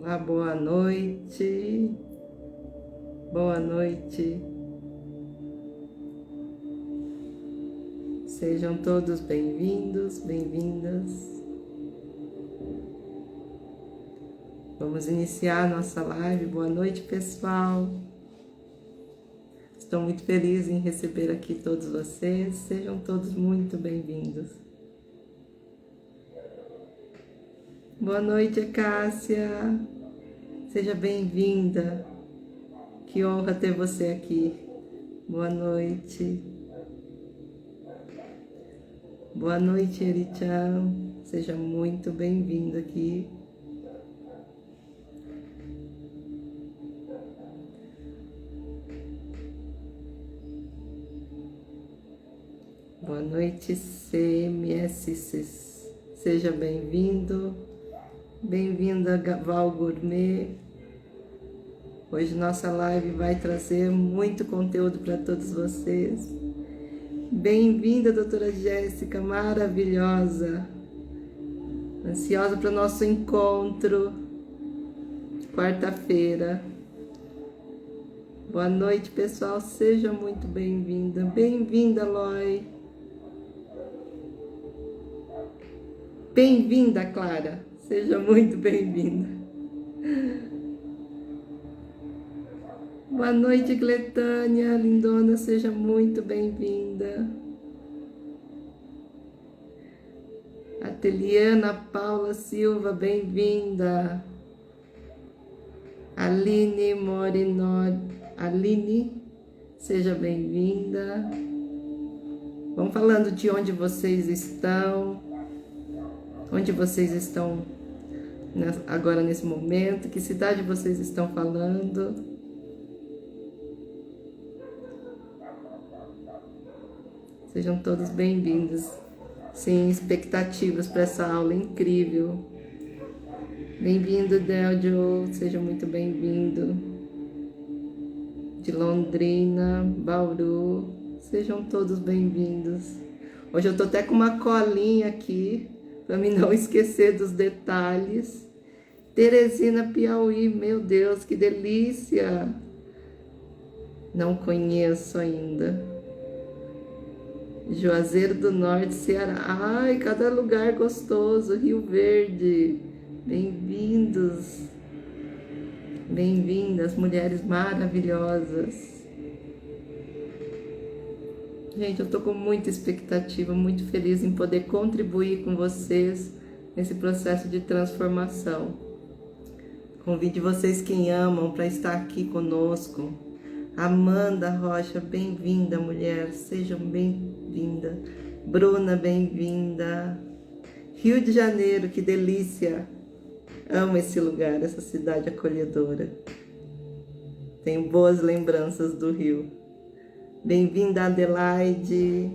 Olá, boa noite. Boa noite. Sejam todos bem-vindos, bem-vindas. Vamos iniciar a nossa live. Boa noite, pessoal. Estou muito feliz em receber aqui todos vocês. Sejam todos muito bem-vindos. Boa noite, Cássia. Seja bem-vinda. Que honra ter você aqui. Boa noite. Boa noite, Erichan. Seja muito bem-vindo aqui. Boa noite, CMS. Seja bem-vindo. Bem-vinda, Val Gourmet. Hoje nossa live vai trazer muito conteúdo para todos vocês. Bem-vinda, doutora Jéssica, maravilhosa. Ansiosa para o nosso encontro, quarta-feira. Boa noite, pessoal. Seja muito bem-vinda. Bem-vinda, Loi. Bem-vinda, Clara. Seja muito bem-vinda. Boa noite, Gletânia, lindona, seja muito bem-vinda. Ateliana Paula Silva, bem-vinda. Aline Morinor, Aline, seja bem-vinda. Vamos falando de onde vocês estão agora nesse momento, que cidade vocês estão falando. Sejam todos bem-vindos. Sim, expectativas para essa aula incrível. Bem-vindo, Deldio, seja muito bem-vindo. De Londrina, Bauru, sejam todos bem-vindos. Hoje eu tô até com uma colinha aqui, para mim não esquecer dos detalhes. Teresina, Piauí, meu Deus, que delícia! Não conheço ainda. Juazeiro do Norte, Ceará. Ai, cada lugar gostoso. Rio Verde. Bem-vindos. Bem-vindas, mulheres maravilhosas. Gente, eu tô com muita expectativa, muito feliz em poder contribuir com vocês nesse processo de transformação. Convide vocês quem amam para estar aqui conosco. Amanda Rocha, bem-vinda, mulher, sejam bem-vinda. Bruna, bem-vinda. Rio de Janeiro, que delícia. Amo esse lugar, essa cidade acolhedora. Tenho boas lembranças do Rio. Bem-vinda, Adelaide.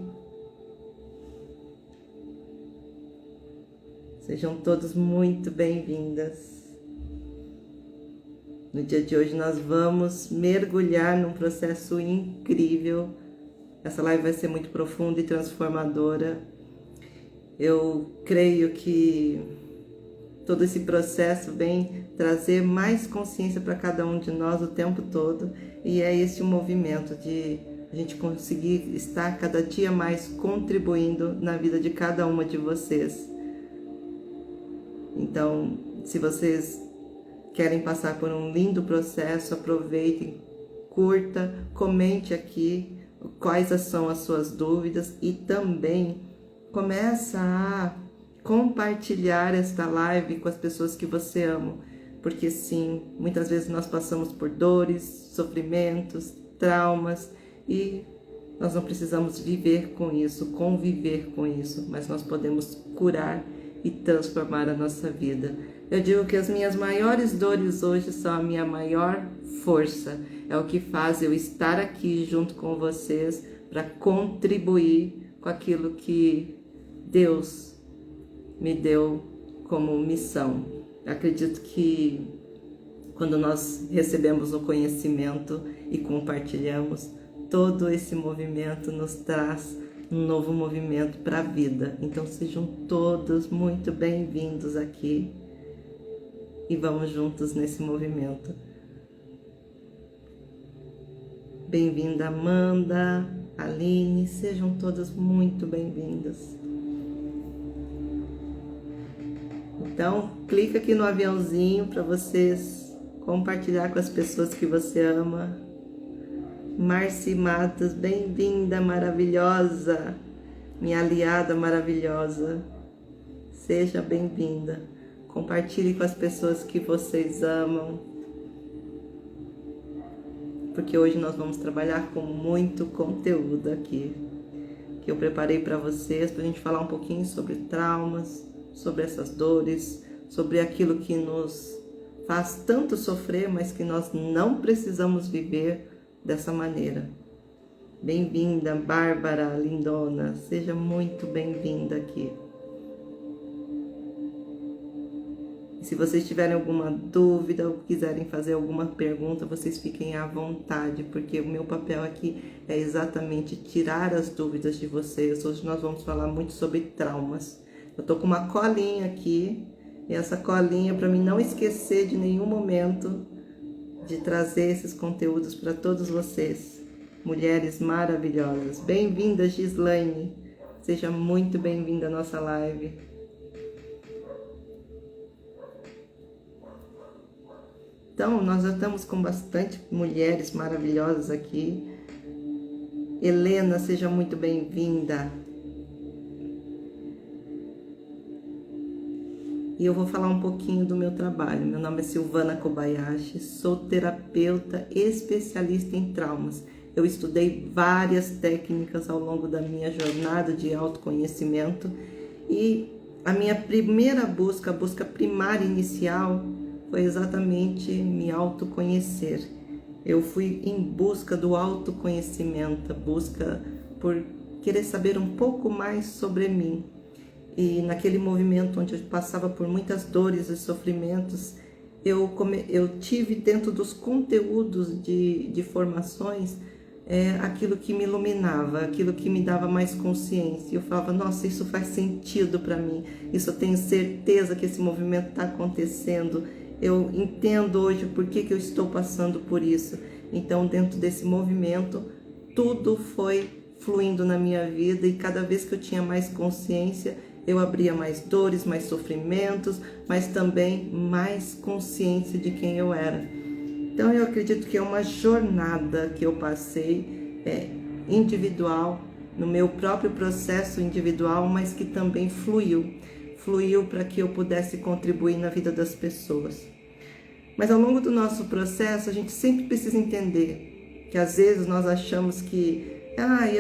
Sejam todos muito bem-vindas. No dia de hoje nós vamos mergulhar num processo incrível. Essa live vai ser muito profunda e transformadora. Eu creio que todo esse processo vem trazer mais consciência para cada um de nós o tempo todo. E é esse o movimento de a gente conseguir estar cada dia mais contribuindo na vida de cada uma de vocês. Então, se vocês querem passar por um lindo processo, aproveitem, curta, comente aqui quais são as suas dúvidas e também começa a compartilhar esta live com as pessoas que você ama, porque sim, muitas vezes nós passamos por dores, sofrimentos, traumas e nós não precisamos viver com isso, conviver com isso, mas nós podemos curar e transformar a nossa vida. Eu digo que as minhas maiores dores hoje são a minha maior força. É o que faz eu estar aqui junto com vocês para contribuir com aquilo que Deus me deu como missão. Acredito que quando nós recebemos o conhecimento e compartilhamos, todo esse movimento nos traz um novo movimento para a vida. Então sejam todos muito bem-vindos aqui. e vamos juntos nesse movimento. Bem-vinda, Amanda, Aline, sejam todas muito bem-vindas. Então, clica aqui no aviãozinho para vocês compartilhar com as pessoas que você ama. Marci Matos, bem-vinda, maravilhosa, minha aliada maravilhosa. Seja bem-vinda. Compartilhe com as pessoas que vocês amam. Porque hoje nós vamos trabalhar com muito conteúdo aqui, que eu preparei para vocês, para a gente falar um pouquinho sobre traumas, sobre essas dores, sobre aquilo que nos faz tanto sofrer, mas que nós não precisamos viver dessa maneira. Bem-vinda, Bárbara lindona, seja muito bem-vinda aqui. E se vocês tiverem alguma dúvida ou quiserem fazer alguma pergunta, vocês fiquem à vontade, porque o meu papel aqui é exatamente tirar as dúvidas de vocês. Hoje nós vamos falar muito sobre traumas. Eu tô com uma colinha aqui, e essa colinha para mim não esquecer de nenhum momento de trazer esses conteúdos para todos vocês. Mulheres maravilhosas. Bem-vinda, Gislaine. Seja muito bem-vinda à nossa live. Então, nós já estamos com bastante mulheres maravilhosas aqui. Helena, seja muito bem-vinda. E eu vou falar um pouquinho do meu trabalho. Meu nome é Silvana Kobayashi, sou terapeuta especialista em traumas. Eu estudei várias técnicas ao longo da minha jornada de autoconhecimento e a minha primeira busca, a busca primária inicial, foi exatamente me autoconhecer. Eu fui em busca do autoconhecimento, busca por querer saber um pouco mais sobre mim. E naquele movimento onde eu passava por muitas dores e sofrimentos, eu tive dentro dos conteúdos de formações aquilo que me iluminava, aquilo que me dava mais consciência. Eu falava, nossa, isso faz sentido para mim, isso eu tenho certeza que esse movimento está acontecendo. Eu entendo hoje por que eu estou passando por isso. Então, dentro desse movimento, tudo foi fluindo na minha vida e cada vez que eu tinha mais consciência, eu abria mais dores, mais sofrimentos, mas também mais consciência de quem eu era. Então, eu acredito que é uma jornada que eu passei individual, no meu próprio processo individual, mas que também fluiu para que eu pudesse contribuir na vida das pessoas. Mas ao longo do nosso processo, a gente sempre precisa entender que às vezes nós achamos que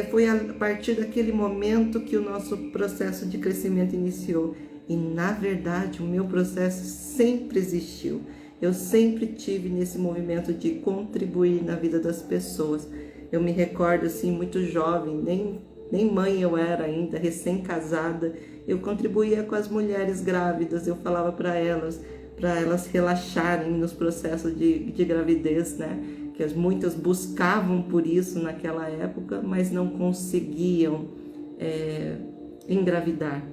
foi a partir daquele momento que o nosso processo de crescimento iniciou. E na verdade, o meu processo sempre existiu. Eu sempre tive nesse movimento de contribuir na vida das pessoas. Eu me recordo assim, muito jovem, nem mãe eu era ainda, recém-casada. Eu contribuía com as mulheres grávidas, eu falava para elas relaxarem nos processos de gravidez, né? Que muitas buscavam por isso naquela época, mas não conseguiam engravidar.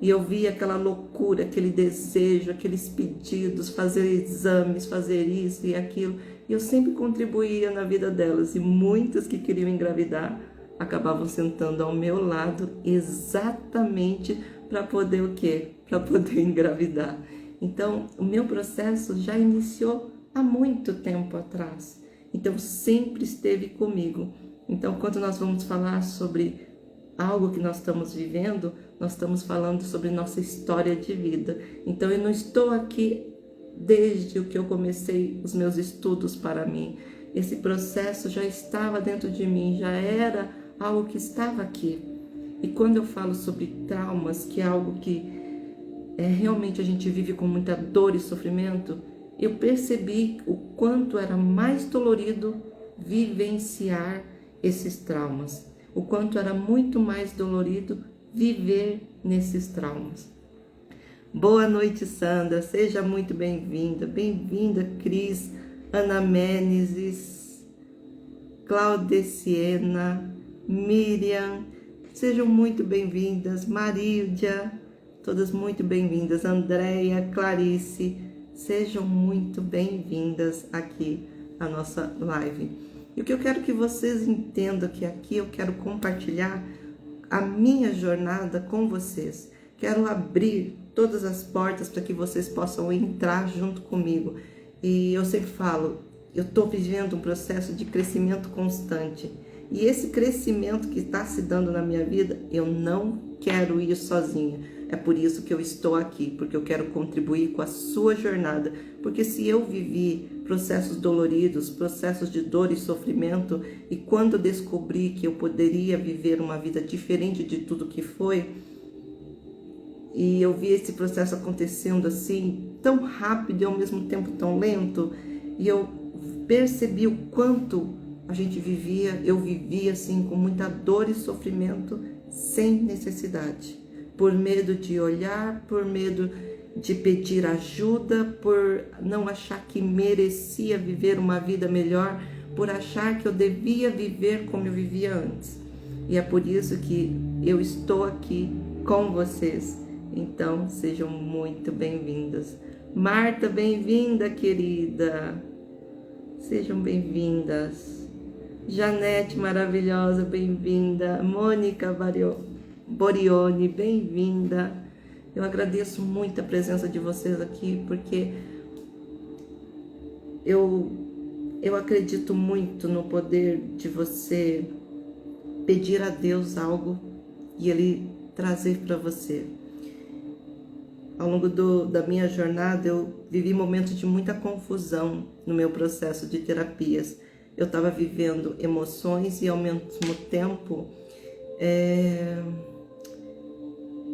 E eu via aquela loucura, aquele desejo, aqueles pedidos, fazer exames, fazer isso e aquilo. E eu sempre contribuía na vida delas. E muitas que queriam engravidar acabavam sentando ao meu lado exatamente para poder o quê? Para poder engravidar. Então, o meu processo já iniciou há muito tempo atrás. Então, sempre esteve comigo. Então, quando nós vamos falar sobre algo que nós estamos vivendo, nós estamos falando sobre nossa história de vida. Então, eu não estou aqui desde o que eu comecei os meus estudos para mim. Esse processo já estava dentro de mim, já era algo que estava aqui. E quando eu falo sobre traumas, que é algo que realmente a gente vive com muita dor e sofrimento, eu percebi o quanto era mais dolorido vivenciar esses traumas, o quanto era muito mais dolorido viver nesses traumas. Boa noite, Sandra, seja muito bem-vinda. Bem-vinda, Cris, Ana Menezes, Claudeciena, Miriam, sejam muito bem-vindas. Marília, todas muito bem-vindas. Andréia, Clarice, Sejam muito bem-vindas aqui à nossa live. E o que eu quero que vocês entendam que aqui eu quero compartilhar a minha jornada com vocês. Quero abrir todas as portas para que vocês possam entrar junto comigo. E eu sempre falo, eu estou vivendo um processo de crescimento constante. E esse crescimento que está se dando na minha vida, eu não quero ir sozinha. É por isso que eu estou aqui, porque eu quero contribuir com a sua jornada. Porque se eu vivi processos doloridos, processos de dor e sofrimento, e quando eu descobri que eu poderia viver uma vida diferente de tudo que foi, e eu vi esse processo acontecendo assim, tão rápido e ao mesmo tempo tão lento, e eu percebi o quanto a gente vivia, eu vivia assim com muita dor e sofrimento sem necessidade, por medo de olhar, por medo de pedir ajuda, por não achar que merecia viver uma vida melhor, por achar que eu devia viver como eu vivia antes. E é por isso que eu estou aqui com vocês. Então, sejam muito bem-vindas. Marta, bem-vinda, querida. Sejam bem-vindas. Janete, maravilhosa, bem-vinda. Mônica Borioni, bem-vinda. Eu agradeço muito a presença de vocês aqui, porque eu acredito muito no poder de você pedir a Deus algo e Ele trazer para você. Ao longo da minha jornada, eu vivi momentos de muita confusão no meu processo de terapias. Eu estava vivendo emoções e, ao mesmo tempo,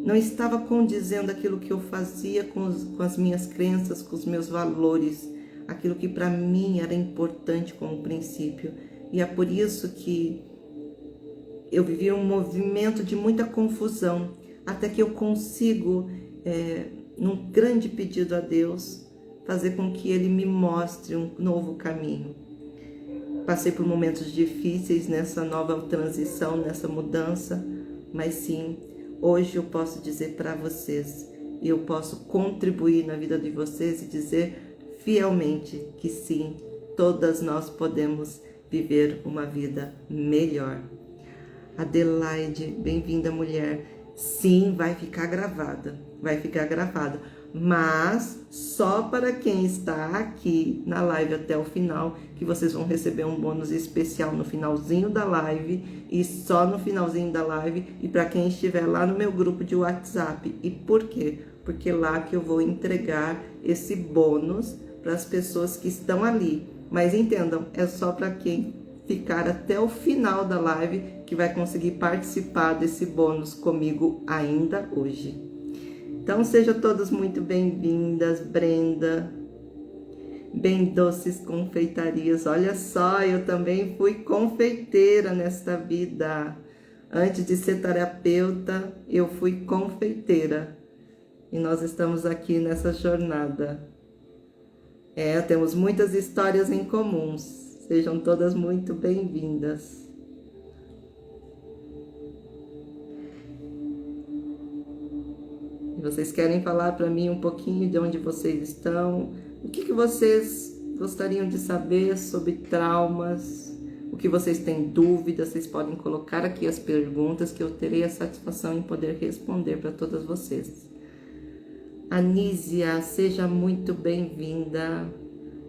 não estava condizendo aquilo que eu fazia com as minhas crenças, com os meus valores, aquilo que para mim era importante como princípio. E é por isso que eu vivi um movimento de muita confusão, até que eu consigo, num grande pedido a Deus, fazer com que Ele me mostre um novo caminho. Passei por momentos difíceis nessa nova transição, nessa mudança, mas sim, hoje eu posso dizer para vocês, e eu posso contribuir na vida de vocês e dizer fielmente que sim, todas nós podemos viver uma vida melhor. Adelaide, bem-vinda, mulher. Sim, vai ficar gravada, mas só para quem está aqui na live até o final, que vocês vão receber um bônus especial no finalzinho da live, e só no finalzinho da live, e para quem estiver lá no meu grupo de WhatsApp. E por quê? Porque lá que eu vou entregar esse bônus para as pessoas que estão ali. Mas entendam, é só para quem ficar até o final da live que vai conseguir participar desse bônus comigo ainda hoje. Então sejam todas muito bem-vindas. Brenda, Bem Doces Confeitarias. Olha só, eu também fui confeiteira nesta vida. Antes de ser terapeuta, eu fui confeiteira. E nós estamos aqui nessa jornada. Temos muitas histórias em comuns. Sejam todas muito bem-vindas. Vocês querem falar para mim um pouquinho de onde vocês estão? O que vocês gostariam de saber sobre traumas? O que vocês têm dúvidas? Vocês podem colocar aqui as perguntas que eu terei a satisfação em poder responder para todas vocês. Anísia, seja muito bem-vinda.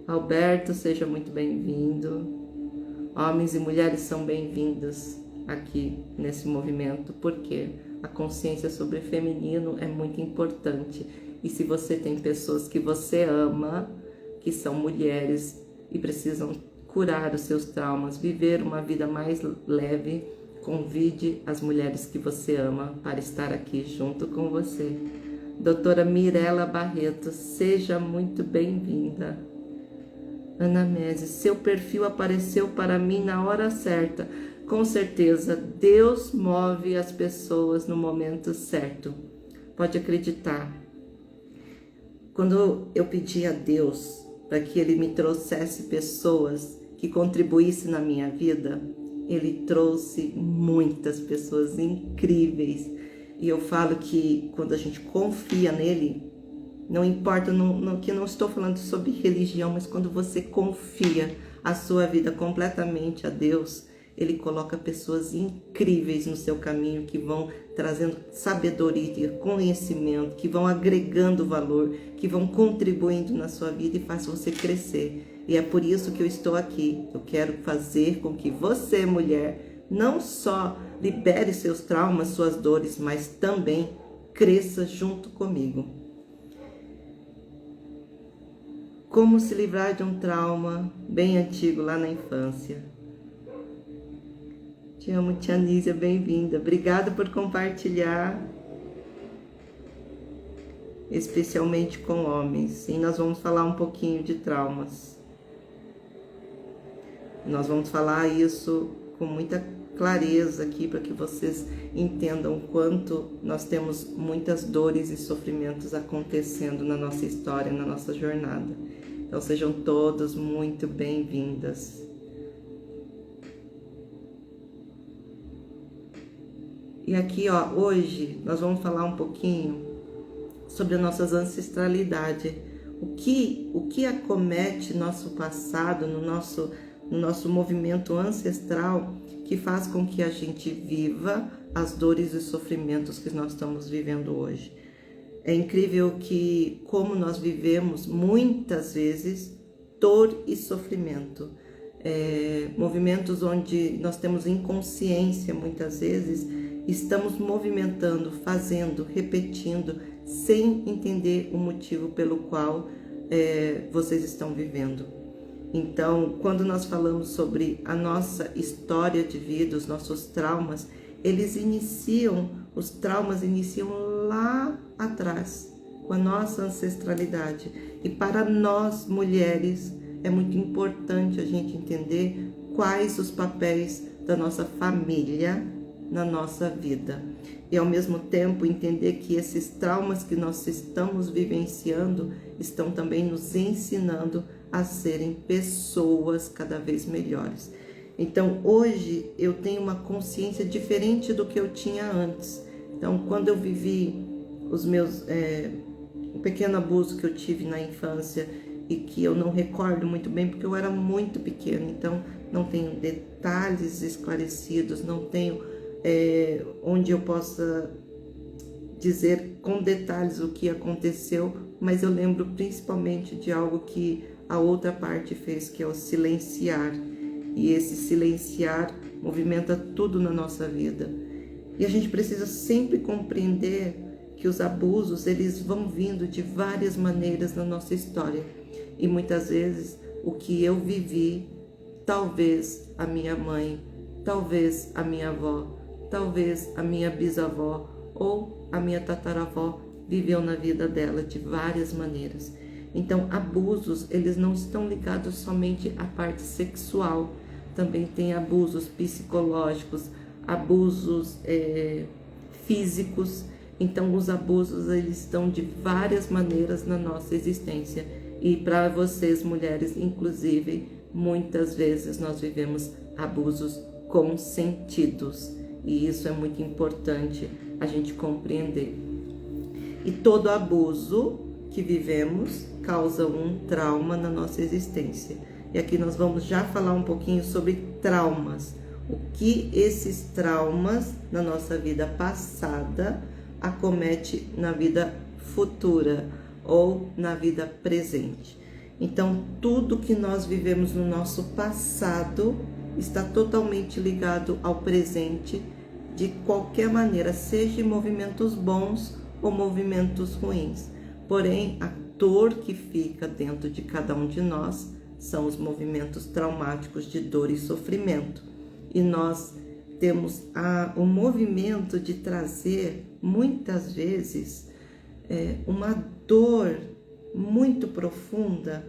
Alberto, seja muito bem-vindo. Homens e mulheres são bem-vindos aqui nesse movimento, porque a consciência sobre feminino é muito importante. E se você tem pessoas que você ama, que são mulheres e precisam curar os seus traumas, viver uma vida mais leve, convide as mulheres que você ama para estar aqui junto com você. Doutora Mirela Barreto, seja muito bem-vinda. Ana Mese, seu perfil apareceu para mim na hora certa. Com certeza, Deus move as pessoas no momento certo. Pode acreditar. Quando eu pedi a Deus para que Ele me trouxesse pessoas que contribuíssem na minha vida, Ele trouxe muitas pessoas incríveis. E eu falo que quando a gente confia nele, Não importa, que não estou falando sobre religião, mas quando você confia a sua vida completamente a Deus, Ele coloca pessoas incríveis no seu caminho, que vão trazendo sabedoria, conhecimento, que vão agregando valor, que vão contribuindo na sua vida e faz você crescer. E é por isso que eu estou aqui. Eu quero fazer com que você, mulher, não só libere seus traumas, suas dores, mas também cresça junto comigo. Como se livrar de um trauma bem antigo lá na infância. Te amo, tia Nísia, bem-vinda. Obrigada por compartilhar, especialmente com homens. Sim, nós vamos falar um pouquinho de traumas. Nós vamos falar isso com muita clareza aqui, para que vocês entendam o quanto nós temos muitas dores e sofrimentos acontecendo na nossa história, na nossa jornada. Então sejam todas muito bem-vindas. E aqui, ó, hoje nós vamos falar um pouquinho sobre a nossa ancestralidade. O que acomete nosso passado, no nosso movimento ancestral, que faz com que a gente viva as dores e sofrimentos que nós estamos vivendo hoje. É incrível que como nós vivemos muitas vezes dor e sofrimento. Movimentos onde nós temos inconsciência muitas vezes, estamos movimentando, fazendo, repetindo, sem entender o motivo pelo qual vocês estão vivendo. Então, quando nós falamos sobre a nossa história de vida, os nossos traumas, os traumas iniciam lá atrás, com a nossa ancestralidade. E para nós, mulheres, é muito importante a gente entender quais os papéis da nossa família na nossa vida. E ao mesmo tempo entender que esses traumas que nós estamos vivenciando estão também nos ensinando a serem pessoas cada vez melhores. Então hoje eu tenho uma consciência diferente do que eu tinha antes. Então quando eu vivi o pequeno abuso que eu tive na infância e que eu não recordo muito bem porque eu era muito pequena, então não tenho detalhes esclarecidos, não tenho onde eu possa dizer com detalhes o que aconteceu, mas eu lembro principalmente de algo que a outra parte fez, que é o silenciar. E esse silenciar movimenta tudo na nossa vida. E a gente precisa sempre compreender que os abusos, eles vão vindo de várias maneiras na nossa história. E muitas vezes o que eu vivi, talvez a minha mãe, talvez a minha avó, talvez a minha bisavó ou a minha tataravó viveu na vida dela de várias maneiras. Então, abusos, eles não estão ligados somente à parte sexual. Também tem abusos psicológicos, abusos físicos. Então, os abusos, eles estão de várias maneiras na nossa existência. E para vocês, mulheres, inclusive, muitas vezes nós vivemos abusos consentidos. E isso é muito importante a gente compreender. E todo abuso que vivemos causa um trauma na nossa existência. E aqui nós vamos já falar um pouquinho sobre traumas. O que esses traumas na nossa vida passada acomete na vida futura ou na vida presente. Então, tudo que nós vivemos no nosso passado está totalmente ligado ao presente de qualquer maneira, seja em movimentos bons ou movimentos ruins. Porém, a dor que fica dentro de cada um de nós são os movimentos traumáticos de dor e sofrimento. E nós temos o movimento de trazer, muitas vezes, uma dor muito profunda.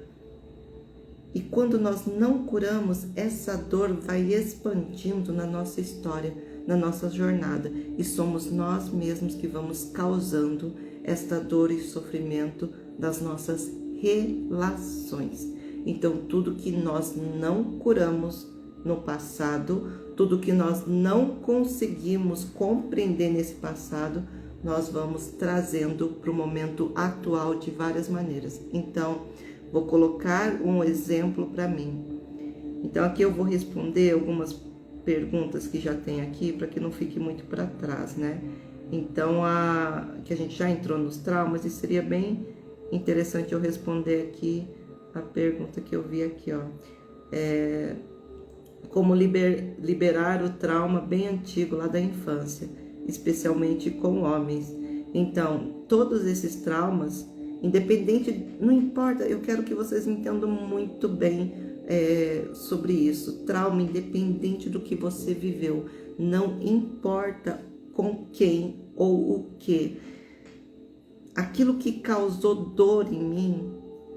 E quando nós não curamos, essa dor vai expandindo na nossa história, na nossa jornada. E somos nós mesmos que vamos causando esta dor e sofrimento das nossas relações. Então, tudo que nós não curamos no passado, tudo que nós não conseguimos compreender nesse passado, nós vamos trazendo para o momento atual de várias maneiras. Então, vou colocar um exemplo para mim. Então, aqui eu vou responder algumas perguntas que já tem aqui, para que não fique muito para trás, né? Então, que a gente já entrou nos traumas, e seria bem interessante eu responder aqui a pergunta que eu vi aqui, ó. Como liberar o trauma bem antigo lá da infância, especialmente com homens. Então, todos esses traumas, independente, não importa, eu quero que vocês entendam muito bem sobre isso. Trauma, independente do que você viveu, não importa com quem ou o que. Aquilo que causou dor em mim,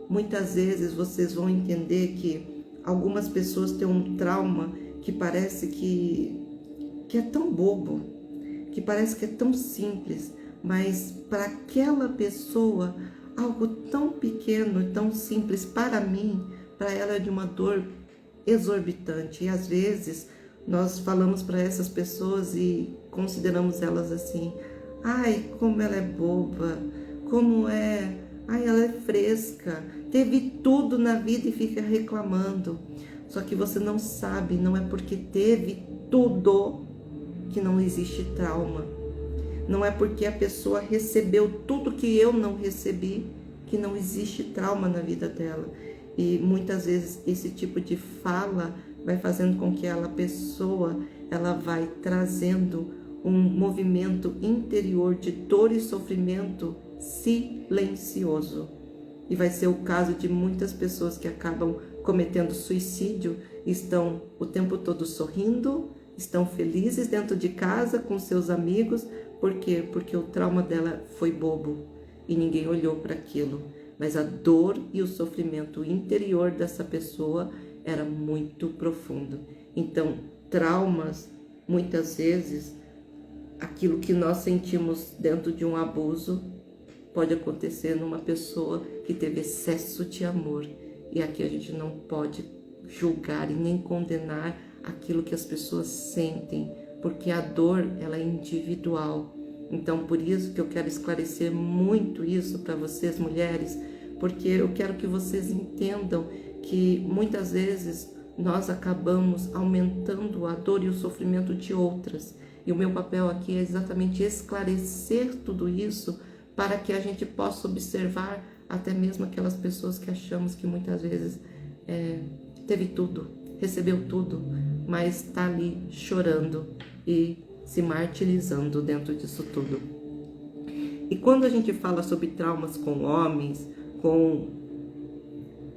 muitas vezes vocês vão entender que algumas pessoas têm um trauma que parece que é tão bobo, que parece que é tão simples, mas para aquela pessoa, algo tão pequeno, tão simples, para mim, para ela é de uma dor exorbitante. E às vezes nós falamos para essas pessoas e consideramos elas assim: ai, como ela é boba, como é, ai, ela é fresca, teve tudo na vida e fica reclamando. Só que você não sabe, não é porque teve tudo que não existe trauma. Não é porque a pessoa recebeu tudo que eu não recebi que não existe trauma na vida dela. E muitas vezes esse tipo de fala vai fazendo com que a pessoa ela vai trazendo um movimento interior de dor e sofrimento silencioso. E vai ser o caso de muitas pessoas que acabam cometendo suicídio, estão o tempo todo sorrindo, estão felizes dentro de casa com seus amigos. Por quê? Porque o trauma dela foi bobo e ninguém olhou para aquilo. Mas a dor e o sofrimento interior dessa pessoa era muito profundo. Então, traumas, muitas vezes, aquilo que nós sentimos dentro de um abuso pode acontecer numa pessoa que teve excesso de amor. E aqui a gente não pode julgar e nem condenar aquilo que as pessoas sentem, porque a dor ela é individual. Então, por isso que eu quero esclarecer muito isso para vocês, mulheres, porque eu quero que vocês entendam que muitas vezes nós acabamos aumentando a dor e o sofrimento de outras. E o meu papel aqui é exatamente esclarecer tudo isso para que a gente possa observar até mesmo aquelas pessoas que achamos que muitas vezes teve tudo, recebeu tudo, mas está ali chorando e se martirizando dentro disso tudo. E quando a gente fala sobre traumas com homens, com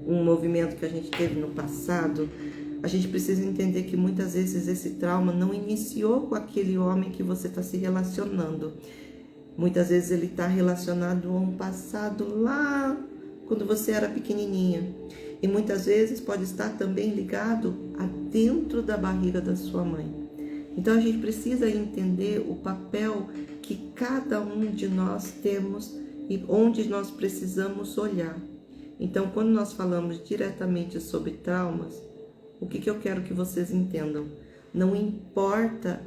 um movimento que a gente teve no passado, a gente precisa entender que muitas vezes esse trauma não iniciou com aquele homem que você está se relacionando. Muitas vezes ele está relacionado a um passado lá quando você era pequenininha. E muitas vezes pode estar também ligado a dentro da barriga da sua mãe. Então a gente precisa entender o papel que cada um de nós temos e onde nós precisamos olhar. Então, quando nós falamos diretamente sobre traumas, o que eu quero que vocês entendam? Não importa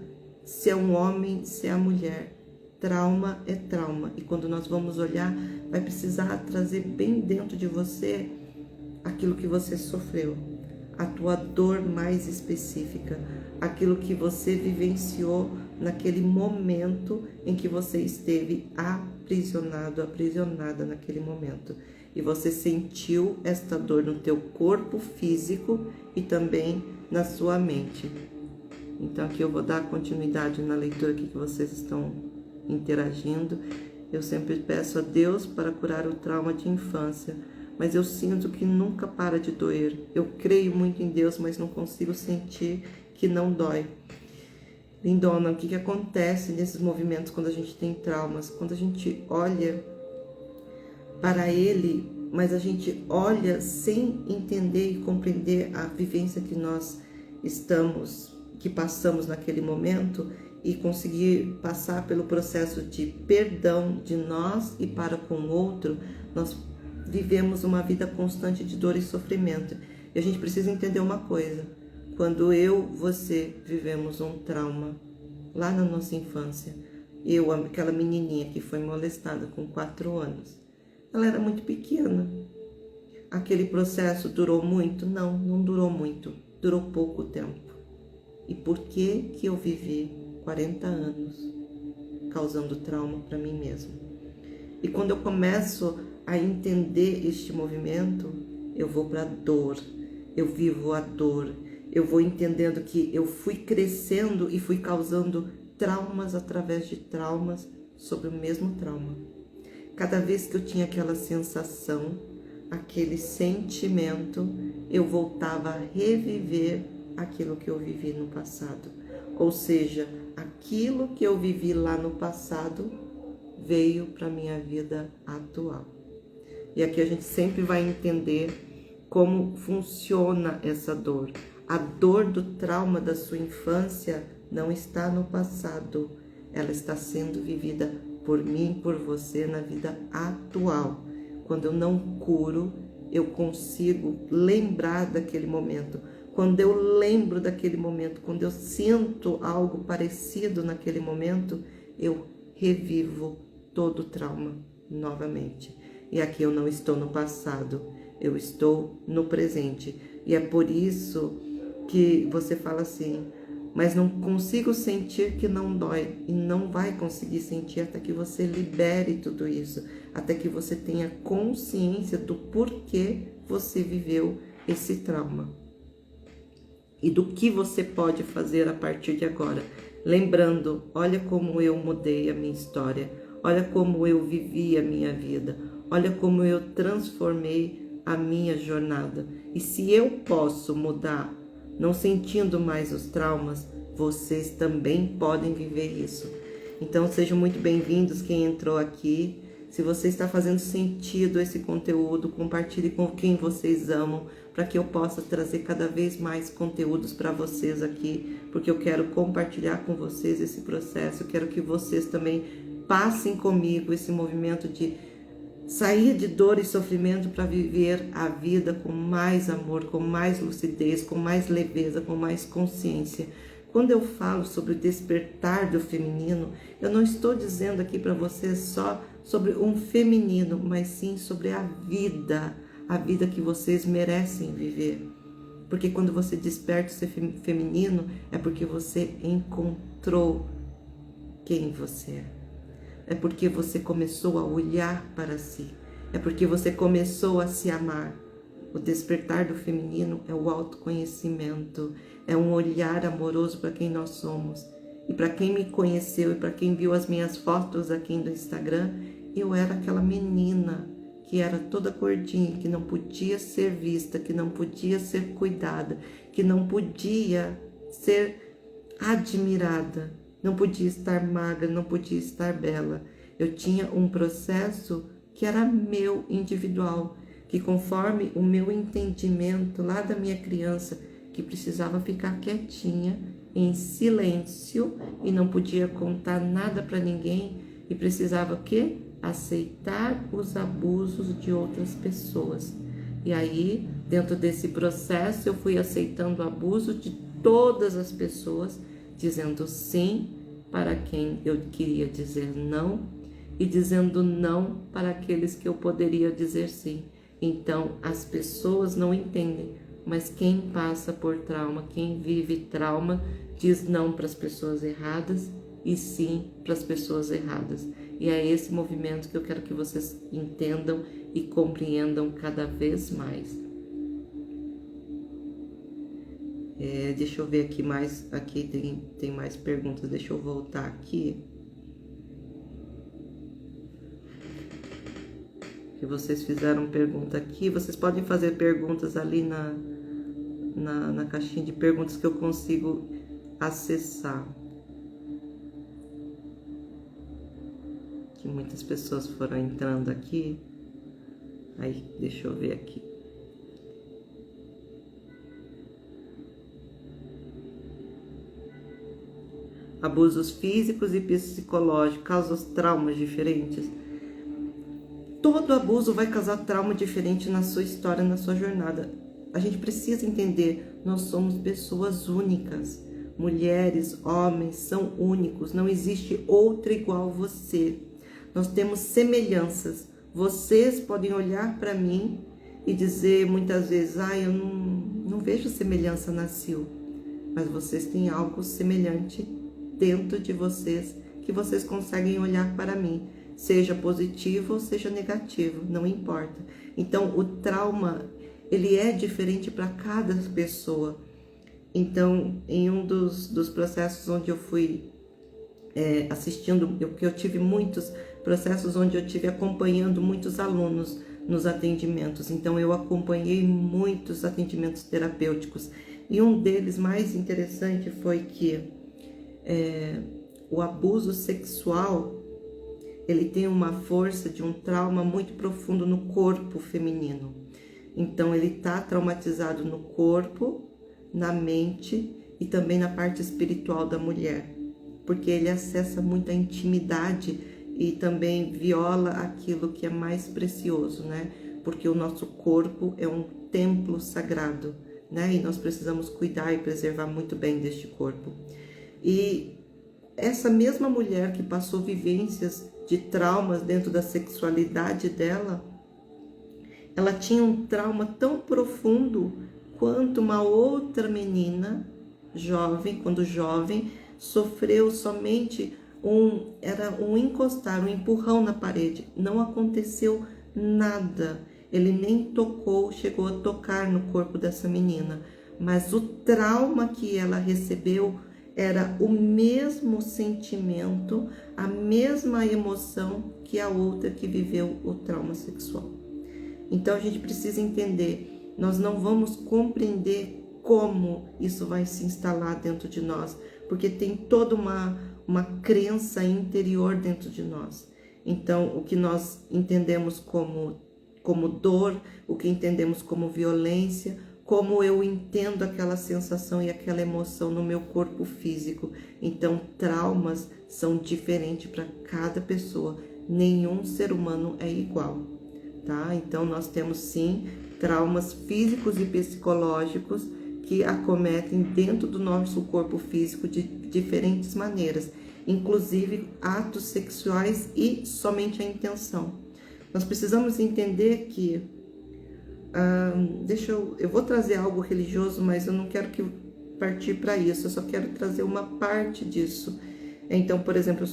se é um homem, se é a mulher. Trauma é trauma. E quando nós vamos olhar, vai precisar trazer bem dentro de você aquilo que você sofreu, a tua dor mais específica, aquilo que você vivenciou naquele momento em que você esteve aprisionado, aprisionada naquele momento. E você sentiu esta dor no teu corpo físico e também na sua mente. Então aqui eu vou dar continuidade na leitura aqui que vocês estão interagindo. Eu sempre peço a Deus para curar o trauma de infância, mas eu sinto que nunca para de doer. Eu creio muito em Deus, mas não consigo sentir que não dói. Lindona, o que acontece nesses movimentos quando a gente tem traumas? Quando a gente olha para ele, mas a gente olha sem entender e compreender a vivência que nós que passamos naquele momento, e conseguir passar pelo processo de perdão de nós e para com o outro, nós vivemos uma vida constante de dor e sofrimento. E a gente precisa entender uma coisa: quando você vivemos um trauma lá na nossa infância, Aquela menininha que foi molestada com 4 anos, ela era muito pequena. Aquele processo durou muito? Não, não durou muito, durou pouco tempo. E por que eu vivi 40 anos causando trauma para mim mesma? E quando eu começo a entender este movimento, eu vou para a dor, eu vivo a dor, eu vou entendendo que eu fui crescendo e fui causando traumas através de traumas sobre o mesmo trauma. Cada vez que eu tinha aquela sensação, aquele sentimento, eu voltava a reviver aquilo que eu vivi no passado. Ou seja, aquilo que eu vivi lá no passado veio para a minha vida atual. E aqui a gente sempre vai entender como funciona essa dor. A dor do trauma da sua infância não está no passado, ela está sendo vivida por mim, por você, na vida atual. Quando eu não curo, eu consigo lembrar daquele momento. Quando eu lembro daquele momento, quando eu sinto algo parecido naquele momento, eu revivo todo o trauma novamente. E aqui eu não estou no passado, eu estou no presente. E é por isso que você fala assim, mas não consigo sentir que não dói. E não vai conseguir sentir até que você libere tudo isso, até que você tenha consciência do porquê você viveu esse trauma e do que você pode fazer a partir de agora. Lembrando, olha como eu mudei a minha história, olha como eu vivi a minha vida, olha como eu transformei a minha jornada. E se eu posso mudar, não sentindo mais os traumas, vocês também podem viver isso. Então sejam muito bem-vindos quem entrou aqui. Se você está fazendo sentido esse conteúdo, compartilhe com quem vocês amam, para que eu possa trazer cada vez mais conteúdos para vocês aqui, porque eu quero compartilhar com vocês esse processo, eu quero que vocês também passem comigo esse movimento de sair de dor e sofrimento para viver a vida com mais amor, com mais lucidez, com mais leveza, com mais consciência. Quando eu falo sobre o despertar do feminino, eu não estou dizendo aqui para vocês só sobre um feminino, mas sim sobre a vida que vocês merecem viver. Porque quando você desperta o ser feminino, é porque você encontrou quem você é. É porque você começou a olhar para si. É porque você começou a se amar. O despertar do feminino é o autoconhecimento, é um olhar amoroso para quem nós somos. E para quem me conheceu e para quem viu as minhas fotos aqui no Instagram, eu era aquela menina que era toda gordinha, que não podia ser vista, que não podia ser cuidada, que não podia ser admirada, não podia estar magra, não podia estar bela. Eu tinha um processo que era meu, individual, que conforme o meu entendimento lá da minha criança, que precisava ficar quietinha, em silêncio, e não podia contar nada para ninguém, e precisava o quê? Aceitar os abusos de outras pessoas. E aí, dentro desse processo, eu fui aceitando o abuso de todas as pessoas, dizendo sim para quem eu queria dizer não e dizendo não para aqueles que eu poderia dizer sim. Então, as pessoas não entendem, mas quem passa por trauma, quem vive trauma, diz não para as pessoas erradas e sim para as pessoas erradas. E é esse movimento que eu quero que vocês entendam e compreendam cada vez mais. Deixa eu ver aqui mais, aqui tem mais perguntas, deixa eu voltar aqui. Que vocês fizeram pergunta aqui, vocês podem fazer perguntas ali na caixinha de perguntas que eu consigo acessar. Que muitas pessoas foram entrando aqui. Aí, deixa eu ver aqui. Abusos físicos e psicológicos causam traumas diferentes. Todo abuso vai causar trauma diferente na sua história, na sua jornada. A gente precisa entender, nós somos pessoas únicas. mulheres, homens, são únicos, não existe outra igual você. Nós temos semelhanças. Vocês podem olhar para mim e dizer muitas vezes, eu não vejo semelhança na Sil, mas vocês têm algo semelhante dentro de vocês, que vocês conseguem olhar para mim, seja positivo ou seja negativo, não importa. Então, o trauma, ele é diferente para cada pessoa. Então, em um dos processos onde eu fui assistindo, porque eu tive muitos processos onde eu tive acompanhando muitos alunos nos atendimentos, então eu acompanhei muitos atendimentos terapêuticos, e um deles mais interessante foi que o abuso sexual, ele tem uma força de um trauma muito profundo no corpo feminino. Então ele está traumatizado no corpo, na mente e também na parte espiritual da mulher, porque ele acessa muita intimidade e também viola aquilo que é mais precioso, né? Porque o nosso corpo é um templo sagrado, né? E nós precisamos cuidar e preservar muito bem deste corpo. E essa mesma mulher que passou vivências de traumas dentro da sexualidade dela, ela tinha um trauma tão profundo quanto uma outra menina jovem, quando jovem, sofreu somente um encostar, um empurrão na parede. Não aconteceu nada. Ele nem tocou, chegou a tocar no corpo dessa menina. Mas o trauma que ela recebeu era o mesmo sentimento, a mesma emoção que a outra que viveu o trauma sexual. Então a gente precisa entender, nós não vamos compreender como isso vai se instalar dentro de nós, porque tem toda uma crença interior dentro de nós. Então, o que nós entendemos como dor, o que entendemos como violência, como eu entendo aquela sensação e aquela emoção no meu corpo físico. Então, traumas são diferentes para cada pessoa. Nenhum ser humano é igual, tá? Então, nós temos sim traumas físicos e psicológicos que acometem dentro do nosso corpo físico de diferentes maneiras, inclusive atos sexuais e somente a intenção. Nós precisamos entender que, eu vou trazer algo religioso, mas eu não quero partir para isso, eu só quero trazer uma parte disso. Então, por exemplo,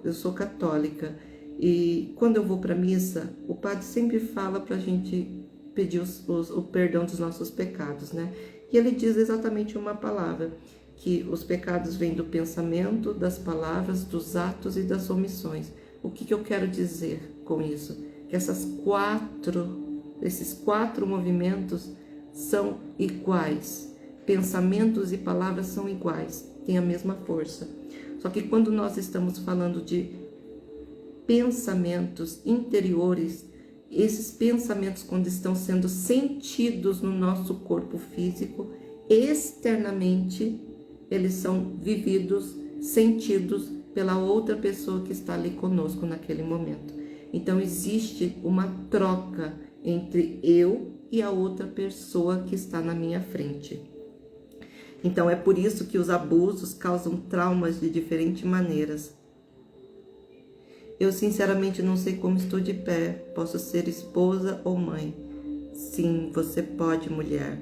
eu sou católica, e quando eu vou para a missa, o padre sempre fala para a gente pedir o perdão dos nossos pecados, né? E ele diz exatamente uma palavra, que os pecados vêm do pensamento, das palavras, dos atos e das omissões. O que eu quero dizer com isso? Que esses quatro movimentos são iguais. Pensamentos e palavras são iguais, têm a mesma força. Só que quando nós estamos falando de pensamentos interiores, esses pensamentos, quando estão sendo sentidos no nosso corpo físico, externamente, eles são vividos, sentidos pela outra pessoa que está ali conosco naquele momento. Então, existe uma troca entre eu e a outra pessoa que está na minha frente. Então, é por isso que os abusos causam traumas de diferentes maneiras. Eu sinceramente não sei como estou de pé, posso ser esposa ou mãe. Sim, você pode, mulher.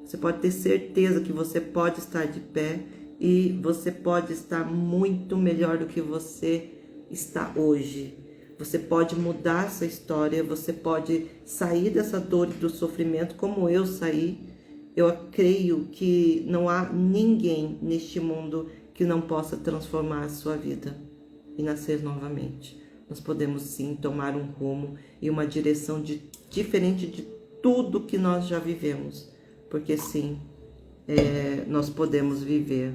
Você pode ter certeza que você pode estar de pé e você pode estar muito melhor do que você está hoje. Você pode mudar sua história, você pode sair dessa dor e do sofrimento como eu saí. Eu creio que não há ninguém neste mundo que não possa transformar a sua vida e nascer novamente. Nós podemos sim tomar um rumo e uma direção diferente de tudo que nós já vivemos, porque sim, nós podemos viver.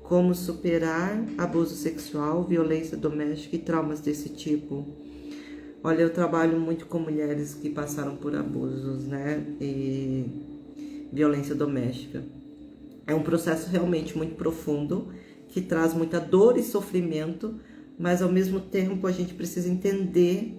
Como superar abuso sexual, violência doméstica e traumas desse tipo? Olha, eu trabalho muito com mulheres que passaram por abusos, né, e violência doméstica. É um processo realmente muito profundo, que traz muita dor e sofrimento, mas ao mesmo tempo a gente precisa entender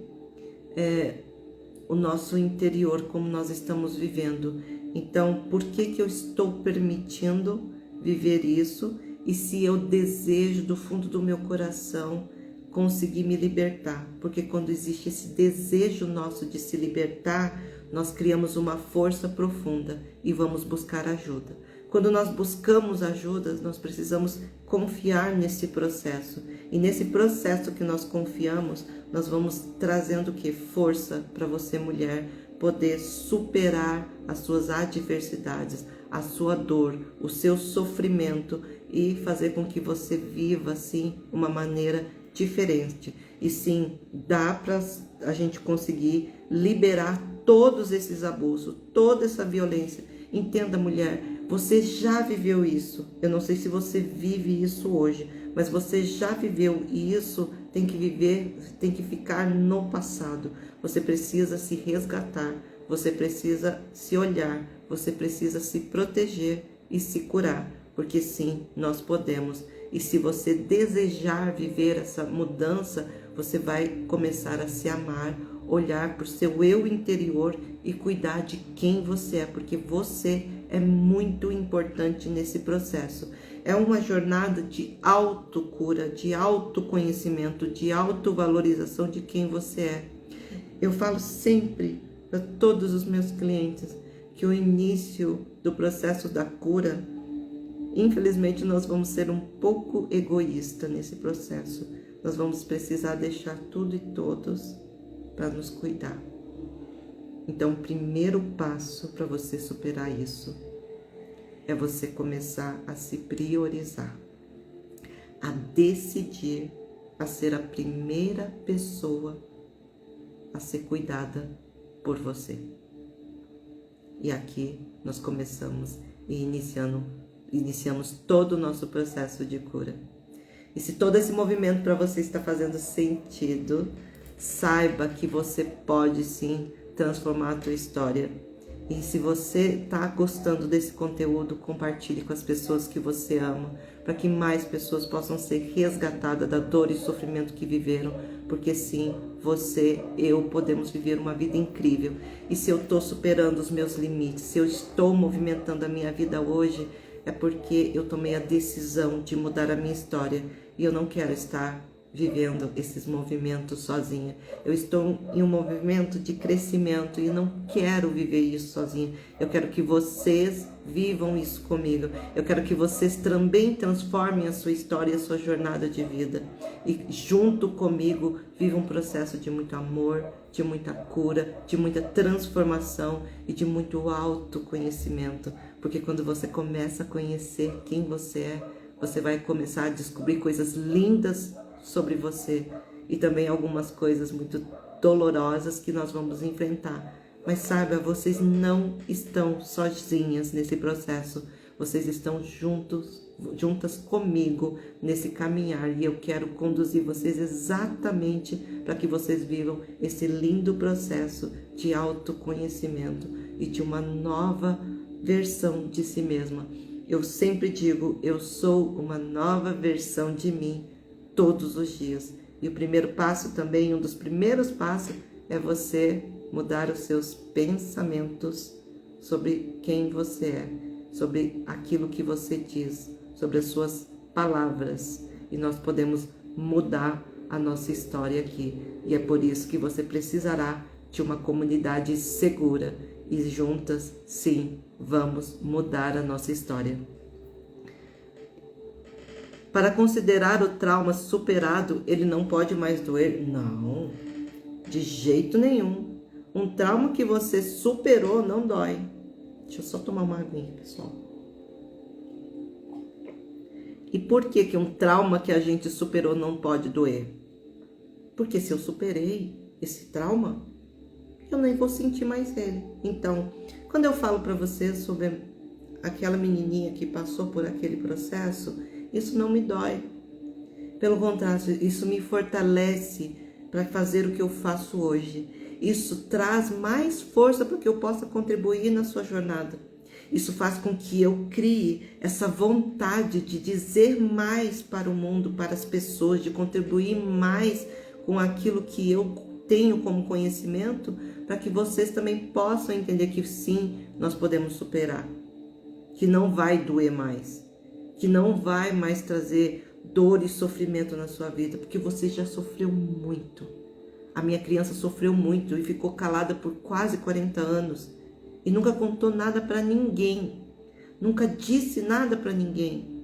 o nosso interior, como nós estamos vivendo. Então, por que eu estou permitindo viver isso e se eu desejo do fundo do meu coração conseguir me libertar. Porque quando existe esse desejo nosso de se libertar, nós criamos uma força profunda e vamos buscar ajuda. Quando nós buscamos ajuda, nós precisamos confiar nesse processo. E nesse processo que nós confiamos, nós vamos trazendo o quê? Força para você, mulher, poder superar as suas adversidades, a sua dor, o seu sofrimento e fazer com que você viva, assim, uma maneira diferente. E sim, dá para a gente conseguir liberar todos esses abusos, toda essa violência. Entenda, mulher, você já viveu isso. Eu não sei se você vive isso hoje, mas você já viveu e isso tem que viver, tem que ficar no passado. Você precisa se resgatar, você precisa se olhar, você precisa se proteger e se curar, porque sim, nós podemos. E se você desejar viver essa mudança, você vai começar a se amar, olhar para o seu eu interior e cuidar de quem você é, porque você é muito importante nesse processo. É uma jornada de autocura, de autoconhecimento, de autovalorização de quem você é. Eu falo sempre para todos os meus clientes que o início do processo da cura, infelizmente, nós vamos ser um pouco egoísta nesse processo. Nós vamos precisar deixar tudo e todos para nos cuidar. Então, o primeiro passo para você superar isso é você começar a se priorizar, a decidir a ser a primeira pessoa a ser cuidada por você. E aqui nós começamos e iniciamos todo o nosso processo de cura. E se todo esse movimento para você está fazendo sentido, saiba que você pode sim transformar a tua história. E se você está gostando desse conteúdo, compartilhe com as pessoas que você ama, para que mais pessoas possam ser resgatadas da dor e sofrimento que viveram, porque sim, você, eu podemos viver uma vida incrível. E se eu estou superando os meus limites, se eu estou movimentando a minha vida hoje, é porque eu tomei a decisão de mudar a minha história e eu não quero estar vivendo esses movimentos sozinha. Eu estou em um movimento de crescimento e não quero viver isso sozinha. Eu quero que vocês vivam isso comigo. Eu quero que vocês também transformem a sua história e a sua jornada de vida. E junto comigo vivam um processo de muito amor, de muita cura, de muita transformação e de muito autoconhecimento. Porque quando você começa a conhecer quem você é, você vai começar a descobrir coisas lindas sobre você e também algumas coisas muito dolorosas que nós vamos enfrentar. Mas saiba, vocês não estão sozinhas nesse processo. Vocês estão juntas comigo nesse caminhar e eu quero conduzir vocês exatamente para que vocês vivam esse lindo processo de autoconhecimento e de uma nova versão de si mesma. Eu sempre digo, eu sou uma nova versão de mim todos os dias. E o primeiro passo também, um dos primeiros passos, é você mudar os seus pensamentos sobre quem você é, sobre aquilo que você diz, sobre as suas palavras. E nós podemos mudar a nossa história aqui. E é por isso que você precisará de uma comunidade segura. E juntas, sim, vamos mudar a nossa história. Para considerar o trauma superado, ele não pode mais doer? Não, de jeito nenhum. Um trauma que você superou não dói. Deixa eu só tomar uma aguinha, pessoal. E por que um trauma que a gente superou não pode doer? Porque se eu superei esse trauma, eu nem vou sentir mais ele. Então, quando eu falo para vocês sobre aquela menininha que passou por aquele processo, isso não me dói. Pelo contrário, isso me fortalece para fazer o que eu faço hoje. Isso traz mais força para que eu possa contribuir na sua jornada. Isso faz com que eu crie essa vontade de dizer mais para o mundo, para as pessoas, de contribuir mais com aquilo que eu tenho como conhecimento, para que vocês também possam entender que sim, nós podemos superar, que não vai doer mais. que não vai mais trazer dor e sofrimento na sua vida, porque você já sofreu muito. A minha criança sofreu muito e ficou calada por quase 40 anos e nunca contou nada para ninguém, nunca disse nada para ninguém.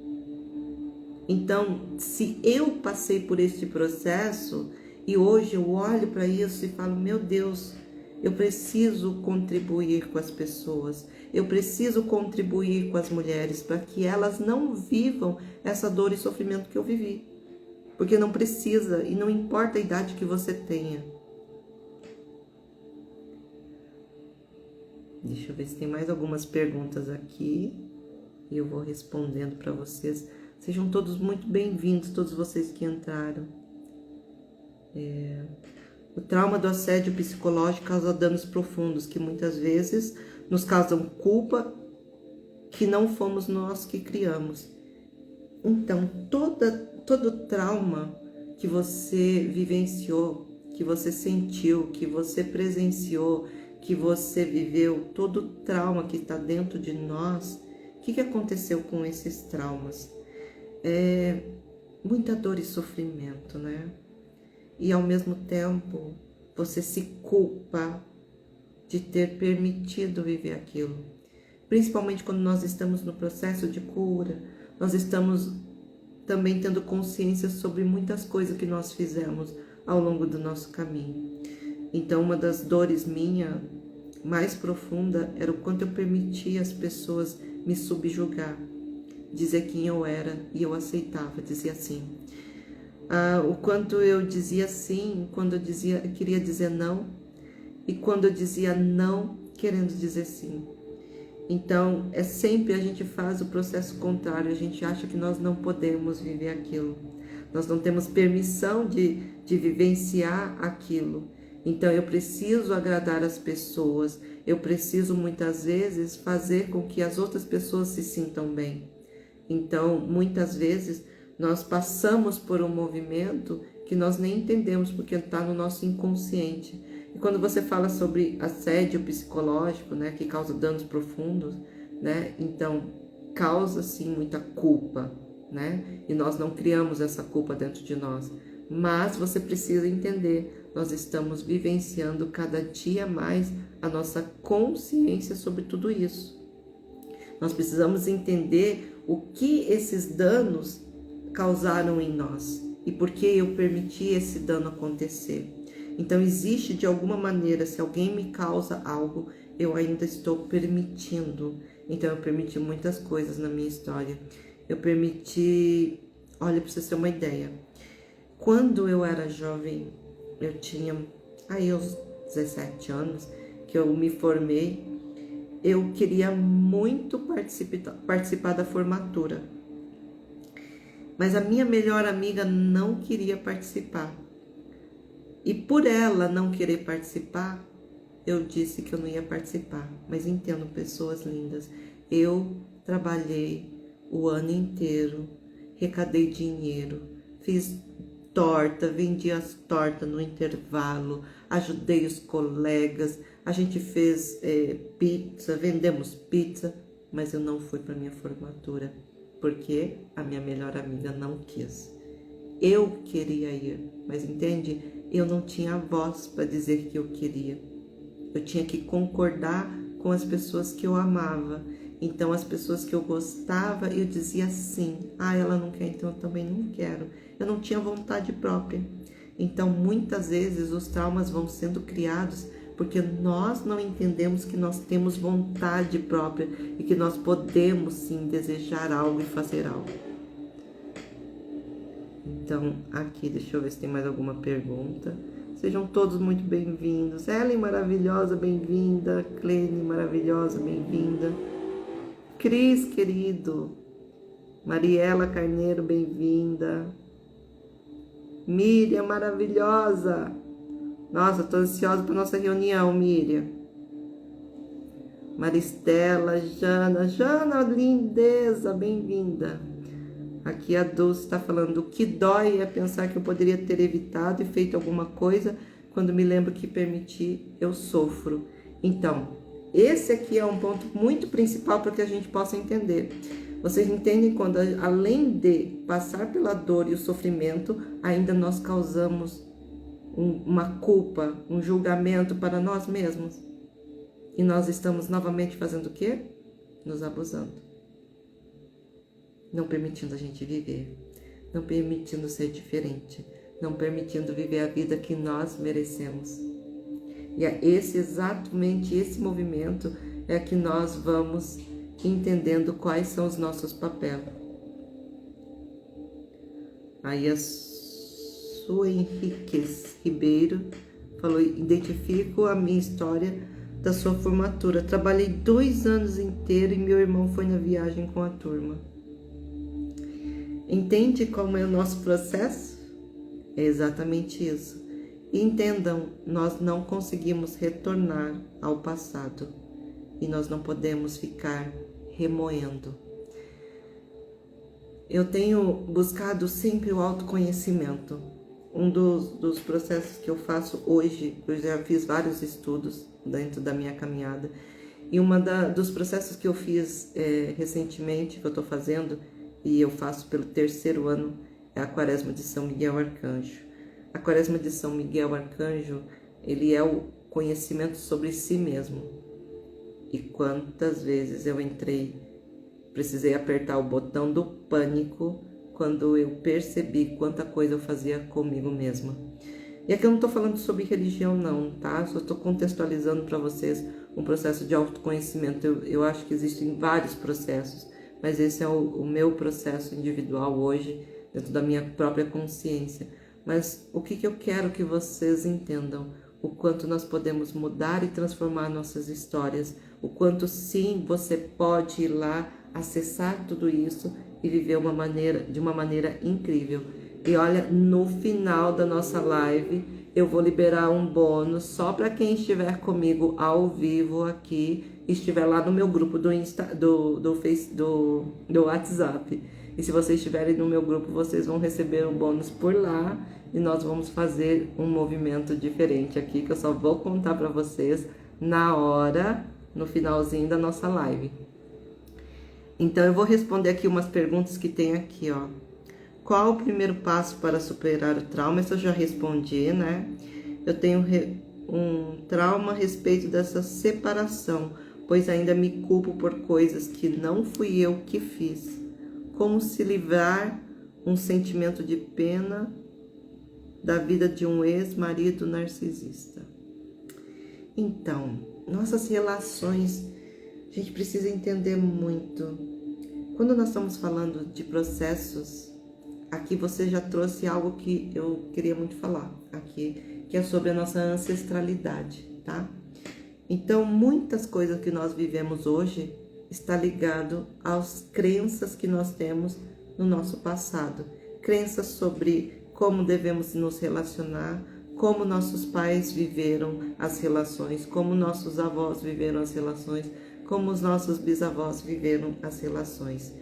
Então, se eu passei por este processo e hoje eu olho para isso e falo, meu Deus, eu preciso contribuir com as pessoas, eu preciso contribuir com as mulheres para que elas não vivam essa dor e sofrimento que eu vivi. Porque não precisa e não importa a idade que você tenha. Deixa eu ver se tem mais algumas perguntas aqui e eu vou respondendo para vocês. Sejam todos muito bem-vindos, todos vocês que entraram. O trauma do assédio psicológico causa danos profundos que muitas vezes nos causam culpa que não fomos nós que criamos. Então, todo trauma que você vivenciou, que você sentiu, que você presenciou, que você viveu, todo trauma que está dentro de nós, o que aconteceu com esses traumas? Muita dor e sofrimento, né? E ao mesmo tempo, você se culpa de ter permitido viver aquilo. Principalmente quando nós estamos no processo de cura, nós estamos também tendo consciência sobre muitas coisas que nós fizemos ao longo do nosso caminho. Então, uma das dores minha mais profunda era o quanto eu permitia as pessoas me subjugar, dizer quem eu era e eu aceitava, dizia assim. O quanto eu dizia sim, quando eu queria dizer não, e quando eu dizia não, querendo dizer sim. Então, sempre a gente faz o processo contrário, a gente acha que nós não podemos viver aquilo, nós não temos permissão de vivenciar aquilo. Então, eu preciso agradar as pessoas, eu preciso muitas vezes fazer com que as outras pessoas se sintam bem. Então, muitas vezes, nós passamos por um movimento que nós nem entendemos porque está no nosso inconsciente. E quando você fala sobre assédio psicológico, né, que causa danos profundos, né, então causa sim muita culpa, né, e nós não criamos essa culpa dentro de nós. Mas você precisa entender, nós estamos vivenciando cada dia mais a nossa consciência sobre tudo isso. Nós precisamos entender o que esses danos causaram em nós e por que eu permiti esse dano acontecer. Então existe de alguma maneira, se alguém me causa algo, eu ainda estou permitindo. Então eu permiti muitas coisas na minha história. Eu permiti, olha, para você ter uma ideia, quando eu era jovem, eu tinha aí uns 17 anos, que eu me formei, eu queria muito participar da formatura. Mas a minha melhor amiga não queria participar. E por ela não querer participar, eu disse que eu não ia participar. Mas entendo, pessoas lindas, eu trabalhei o ano inteiro, arrecadei dinheiro, fiz torta, vendi as tortas no intervalo, ajudei os colegas, a gente fez pizza, vendemos pizza, mas eu não fui para minha formatura, porque a minha melhor amiga não quis. Eu queria ir, mas entende? Eu não tinha voz para dizer que eu queria. Eu tinha que concordar com as pessoas que eu amava. Então, as pessoas que eu gostava, eu dizia sim. Ela não quer, então eu também não quero. Eu não tinha vontade própria. Então, muitas vezes, os traumas vão sendo criados porque nós não entendemos que nós temos vontade própria e que nós podemos, sim, desejar algo e fazer algo. Então, aqui, deixa eu ver se tem mais alguma pergunta. Sejam todos muito bem-vindos. Ellen, maravilhosa, bem-vinda. Clene, maravilhosa, bem-vinda. Cris, querido. Mariela Carneiro, bem-vinda. Miriam, maravilhosa. Nossa, estou ansiosa para nossa reunião, Miriam. Maristela, Jana, lindeza, bem-vinda. Aqui a Dulce está falando, o que dói é pensar que eu poderia ter evitado e feito alguma coisa, quando me lembro que permiti, eu sofro. Então, esse aqui é um ponto muito principal para que a gente possa entender. Vocês entendem quando, além de passar pela dor e o sofrimento, ainda nós causamos uma culpa, um julgamento para nós mesmos? E nós estamos novamente fazendo o quê? Nos abusando. Não permitindo a gente viver. Não permitindo ser diferente. Não permitindo viver a vida que nós merecemos. E é exatamente esse movimento é que nós vamos entendendo quais são os nossos papéis. Aí a Sua Henriquez Ribeiro falou: identifico a minha história da sua formatura. Trabalhei 2 anos inteiros e meu irmão foi na viagem com a turma. Entende como é o nosso processo? É exatamente isso. Entendam, nós não conseguimos retornar ao passado e nós não podemos ficar remoendo. Eu tenho buscado sempre o autoconhecimento. Um dos processos que eu faço hoje, eu já fiz vários estudos dentro da minha caminhada, e dos processos que eu fiz recentemente, que eu estou fazendo, e eu faço pelo 3º ano, é a Quaresma de São Miguel Arcanjo. A Quaresma de São Miguel Arcanjo, ele é o conhecimento sobre si mesmo. E quantas vezes eu precisei apertar o botão do pânico quando eu percebi quanta coisa eu fazia comigo mesma. E aqui eu não estou falando sobre religião não, tá? Só estou contextualizando para vocês um processo de autoconhecimento. Eu acho que existem vários processos, mas esse é o meu processo individual hoje, dentro da minha própria consciência. Mas o que eu quero que vocês entendam? O quanto nós podemos mudar e transformar nossas histórias, o quanto sim você pode ir lá, acessar tudo isso e viver de uma maneira incrível. E olha, no final da nossa live, eu vou liberar um bônus só para quem estiver comigo ao vivo aqui, estiver lá no meu grupo do WhatsApp. E se vocês estiverem no meu grupo, vocês vão receber um bônus por lá e nós vamos fazer um movimento diferente aqui, que eu só vou contar para vocês na hora, no finalzinho da nossa live. Então, eu vou responder aqui umas perguntas que tem aqui, ó. Qual o primeiro passo para superar o trauma? Isso eu já respondi, né? Eu tenho um trauma a respeito dessa separação, pois ainda me culpo por coisas que não fui eu que fiz. Como se livrar um sentimento de pena da vida de um ex-marido narcisista? Então, nossas relações, a gente precisa entender muito. Quando nós estamos falando de processos, aqui você já trouxe algo que eu queria muito falar aqui, que é sobre a nossa ancestralidade, tá? Então, muitas coisas que nós vivemos hoje está ligado às crenças que nós temos no nosso passado. Crenças sobre como devemos nos relacionar, como nossos pais viveram as relações, como nossos avós viveram as relações, como os nossos bisavós viveram as relações.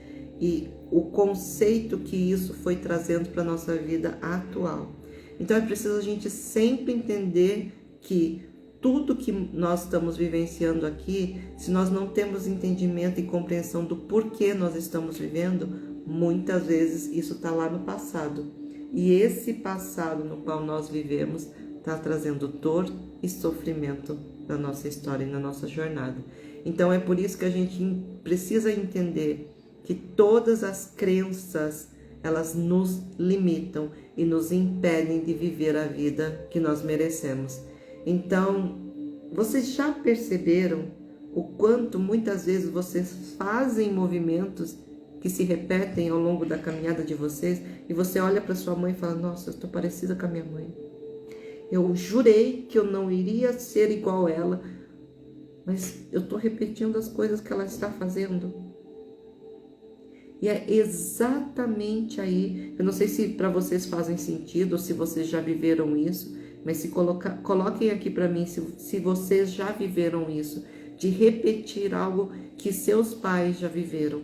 E o conceito que isso foi trazendo para a nossa vida atual. Então é preciso a gente sempre entender que tudo que nós estamos vivenciando aqui, se nós não temos entendimento e compreensão do porquê nós estamos vivendo, muitas vezes isso está lá no passado. E esse passado no qual nós vivemos está trazendo dor e sofrimento na nossa história e na nossa jornada. Então é por isso que a gente precisa entender que todas as crenças, elas nos limitam e nos impedem de viver a vida que nós merecemos. Então, vocês já perceberam o quanto muitas vezes vocês fazem movimentos que se repetem ao longo da caminhada de vocês e você olha para sua mãe e fala: nossa, eu estou parecida com a minha mãe. Eu jurei que eu não iria ser igual a ela, mas eu estou repetindo as coisas que ela está fazendo. E é exatamente aí, eu não sei se para vocês fazem sentido ou se vocês já viveram isso, mas se coloquem aqui para mim se vocês já viveram isso, de repetir algo que seus pais já viveram,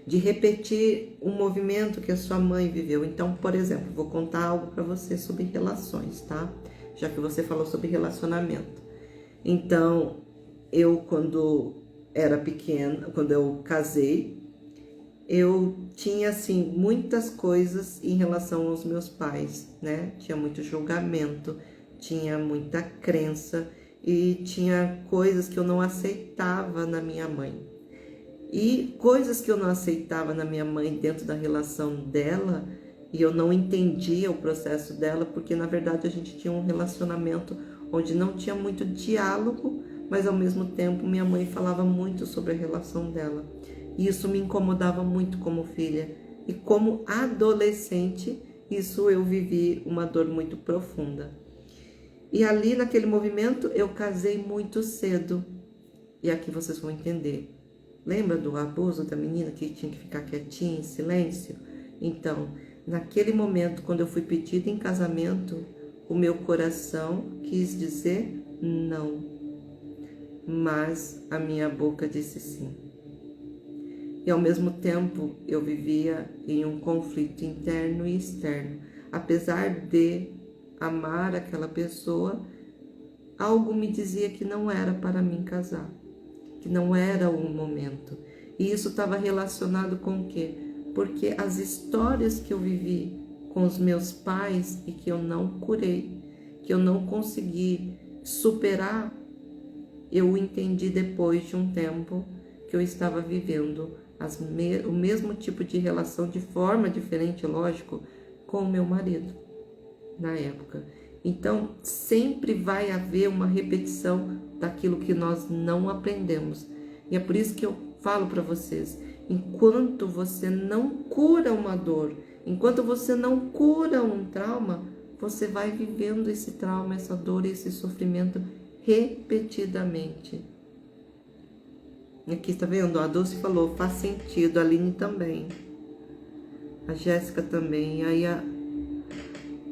de repetir um movimento que a sua mãe viveu. Então, por exemplo, vou contar algo para você sobre relações, tá? Já que você falou sobre relacionamento. Então, eu quando era pequena, quando eu casei, eu tinha, assim, muitas coisas em relação aos meus pais, né? Tinha muito julgamento, tinha muita crença e tinha coisas que eu não aceitava na minha mãe. E coisas que eu não aceitava na minha mãe dentro da relação dela, e eu não entendia o processo dela, porque na verdade a gente tinha um relacionamento onde não tinha muito diálogo, mas ao mesmo tempo minha mãe falava muito sobre a relação dela. E isso me incomodava muito como filha. E como adolescente, isso eu vivi uma dor muito profunda. E ali naquele movimento eu casei muito cedo. E aqui vocês vão entender. Lembra do abuso da menina que tinha que ficar quietinha, em silêncio? Então, naquele momento, quando eu fui pedida em casamento, o meu coração quis dizer não, mas a minha boca disse sim. E ao mesmo tempo, eu vivia em um conflito interno e externo. Apesar de amar aquela pessoa, algo me dizia que não era para mim casar, que não era o momento. E isso estava relacionado com o quê? Porque as histórias que eu vivi com os meus pais e que eu não curei, que eu não consegui superar, eu entendi depois de um tempo que eu estava vivendo o mesmo tipo de relação, de forma diferente, lógico, com o meu marido na época. Então, sempre vai haver uma repetição daquilo que nós não aprendemos. E é por isso que eu falo para vocês, enquanto você não cura uma dor, enquanto você não cura um trauma, você vai vivendo esse trauma, essa dor, esse sofrimento repetidamente. Aqui, tá vendo? A Dulce falou, faz sentido, a Aline também. A Jéssica também. Aí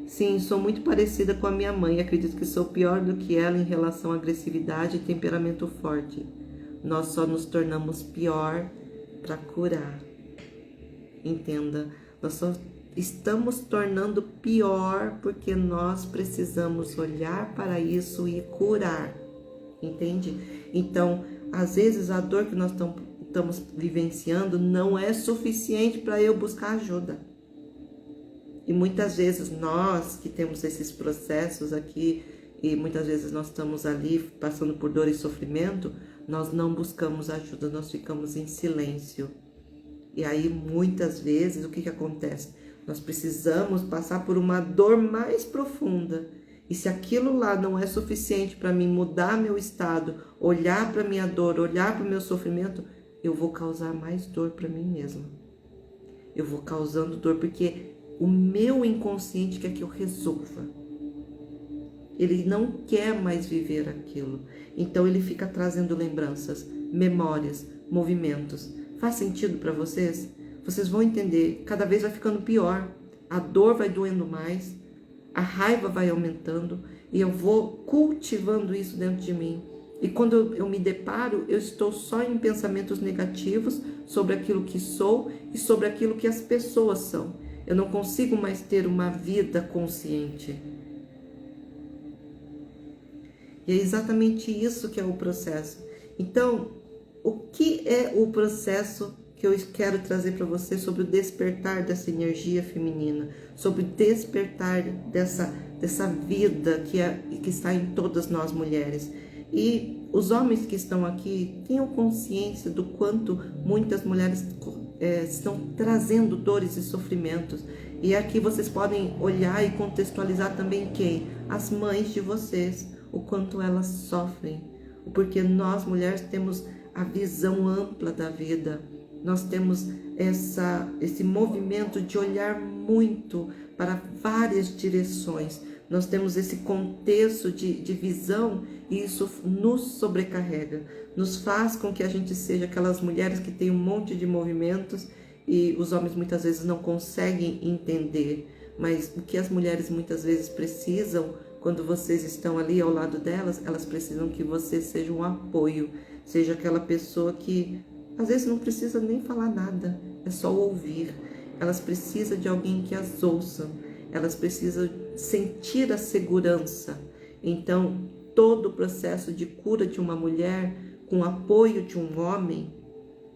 sim, sou muito parecida com a minha mãe. Acredito que sou pior do que ela em relação à agressividade e temperamento forte. Nós só nos tornamos pior para curar. Entenda, nós só estamos tornando pior porque nós precisamos olhar para isso e curar. Entende? Então, às vezes a dor que nós estamos vivenciando não é suficiente para eu buscar ajuda. E muitas vezes nós que temos esses processos aqui, e muitas vezes nós estamos ali passando por dor e sofrimento, nós não buscamos ajuda, nós ficamos em silêncio. E aí muitas vezes o que acontece? Nós precisamos passar por uma dor mais profunda. E se aquilo lá não é suficiente para mim mudar meu estado, olhar para minha dor, olhar para o meu sofrimento, eu vou causar mais dor para mim mesma. Eu vou causando dor porque o meu inconsciente quer que eu resolva. Ele não quer mais viver aquilo. Então ele fica trazendo lembranças, memórias, movimentos. Faz sentido para vocês? Vocês vão entender, cada vez vai ficando pior. A dor vai doendo mais, a raiva vai aumentando e eu vou cultivando isso dentro de mim. E quando eu me deparo, eu estou só em pensamentos negativos sobre aquilo que sou e sobre aquilo que as pessoas são. Eu não consigo mais ter uma vida consciente. E é exatamente isso que é o processo. Então, o que é o processo que eu quero trazer para você sobre o despertar dessa energia feminina, sobre o despertar dessa vida que está em todas nós mulheres? E os homens que estão aqui tenham consciência do quanto muitas mulheres estão trazendo dores e sofrimentos. E aqui vocês podem olhar e contextualizar também quem? As mães de vocês, o quanto elas sofrem. Porque nós mulheres temos a visão ampla da vida. Nós temos esse movimento de olhar muito para várias direções. Nós temos esse contexto de visão e isso nos sobrecarrega. Nos faz com que a gente seja aquelas mulheres que têm um monte de movimentos e os homens muitas vezes não conseguem entender. Mas o que as mulheres muitas vezes precisam, quando vocês estão ali ao lado delas, elas precisam que você seja um apoio. Seja aquela pessoa que às vezes não precisa nem falar nada, é só ouvir. Elas precisam de alguém que as ouça, elas precisam sentir a segurança. Então, todo o processo de cura de uma mulher com o apoio de um homem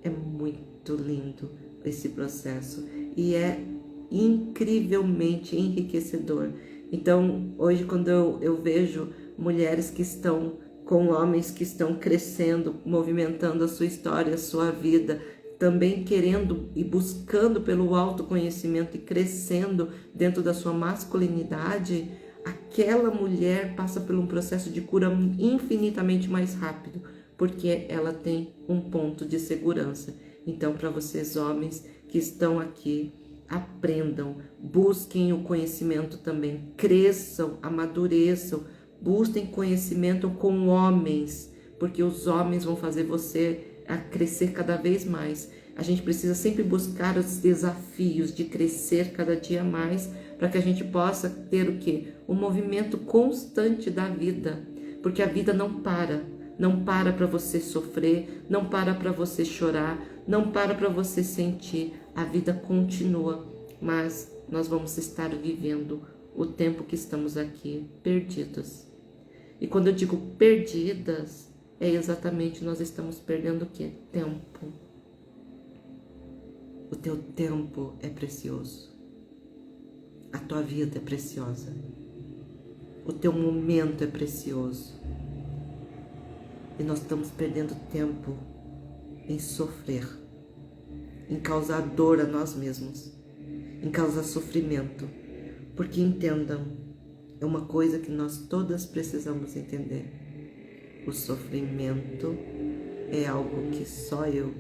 é muito lindo. esse processo e é incrivelmente enriquecedor. Então, hoje, quando eu vejo mulheres que estão com homens que estão crescendo, movimentando a sua história, a sua vida, também querendo e buscando pelo autoconhecimento e crescendo dentro da sua masculinidade, aquela mulher passa por um processo de cura infinitamente mais rápido, porque ela tem um ponto de segurança. Então, para vocês homens que estão aqui, aprendam, busquem o conhecimento também, cresçam, amadureçam, busquem conhecimento com homens, porque os homens vão fazer você a crescer cada vez mais. A gente precisa sempre buscar os desafios de crescer cada dia mais, para que a gente possa ter o quê? Um movimento constante da vida, porque a vida não para. Não para você sofrer, não para você chorar, não para você sentir. A vida continua, mas nós vamos estar vivendo o tempo que estamos aqui perdidos. E quando eu digo perdidas, é exatamente nós estamos perdendo o quê? Tempo. O teu tempo é precioso. A tua vida é preciosa. O teu momento é precioso. E nós estamos perdendo tempo em sofrer, em causar dor a nós mesmos, em causar sofrimento. Porque entendam, é uma coisa que nós todas precisamos entender. O sofrimento é algo que só eu,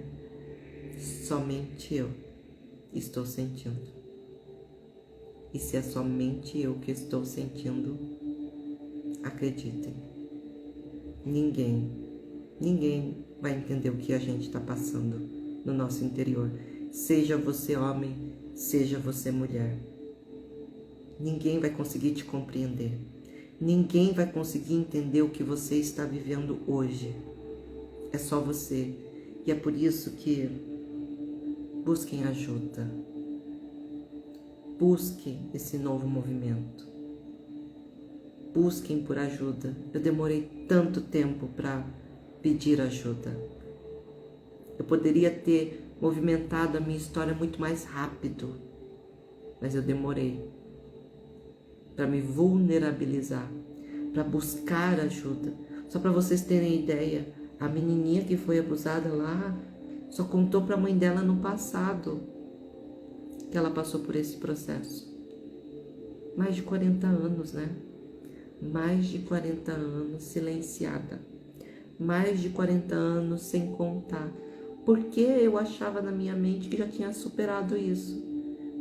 somente eu, estou sentindo. E se é somente eu que estou sentindo, acreditem, ninguém vai entender o que a gente está passando no nosso interior. Seja você homem, seja você mulher. Ninguém vai conseguir te compreender. Ninguém vai conseguir entender o que você está vivendo hoje. É só você. E é por isso que busquem ajuda. Busquem esse novo movimento. Busquem por ajuda. Eu demorei tanto tempo para pedir ajuda. Eu poderia ter movimentado a minha história muito mais rápido, mas eu demorei para me vulnerabilizar, para buscar ajuda. Só para vocês terem ideia, a menininha que foi abusada lá só contou para a mãe dela no passado que ela passou por esse processo. Mais de 40 anos, né? Mais de 40 anos silenciada. Mais de 40 anos sem contar. Porque eu achava na minha mente que já tinha superado isso.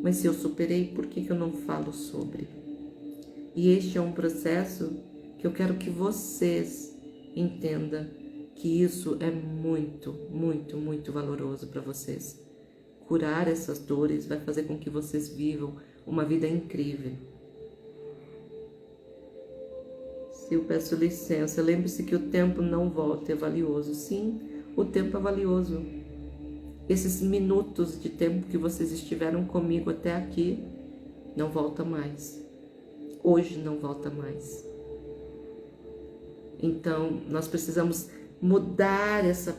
Mas se eu superei, por que eu não falo sobre? E este é um processo que eu quero que vocês entendam que isso é muito, muito, muito valoroso para vocês. Curar essas dores vai fazer com que vocês vivam uma vida incrível. Se eu peço licença, lembre-se que o tempo não volta, é valioso. Sim, o tempo é valioso. Esses minutos de tempo que vocês estiveram comigo até aqui, não volta mais. Hoje não volta mais. Então, nós precisamos mudar essa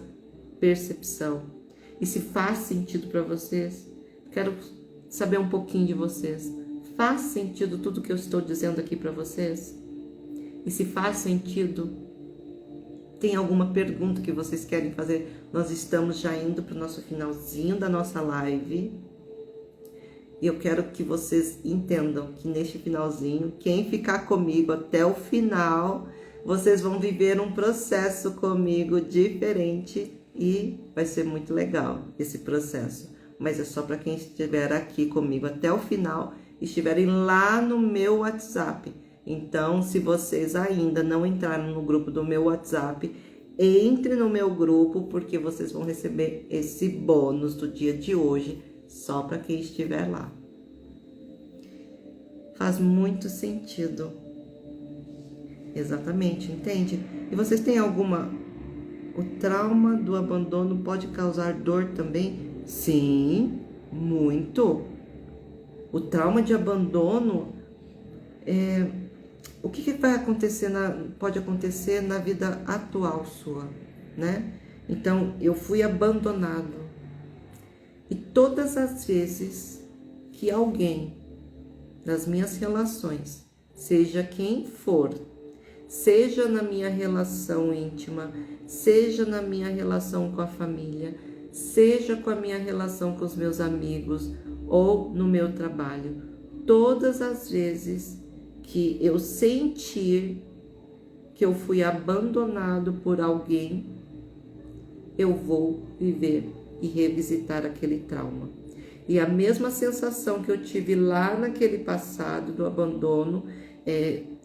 percepção. E se faz sentido para vocês, quero saber um pouquinho de vocês. Faz sentido tudo que eu estou dizendo aqui para vocês? E se faz sentido, tem alguma pergunta que vocês querem fazer? Nós estamos já indo para o nosso finalzinho da nossa live. E eu quero que vocês entendam que neste finalzinho, quem ficar comigo até o final, vocês vão viver um processo comigo diferente e vai ser muito legal esse processo. Mas é só para quem estiver aqui comigo até o final, estiverem lá no meu WhatsApp. Então, se vocês ainda não entraram no grupo do meu WhatsApp, entre no meu grupo, porque vocês vão receber esse bônus do dia de hoje, só para quem estiver lá. Faz muito sentido. Exatamente, entende? E vocês têm alguma... O trauma do abandono pode causar dor também? Sim, muito. O trauma de abandono o que vai acontecer pode acontecer na vida atual sua, né? Então, eu fui abandonado. E todas as vezes que alguém das minhas relações, seja quem for, seja na minha relação íntima, seja na minha relação com a família, seja com a minha relação com os meus amigos ou no meu trabalho, todas as vezes que eu sentir que eu fui abandonado por alguém, eu vou viver e revisitar aquele trauma. E a mesma sensação que eu tive lá naquele passado do abandono,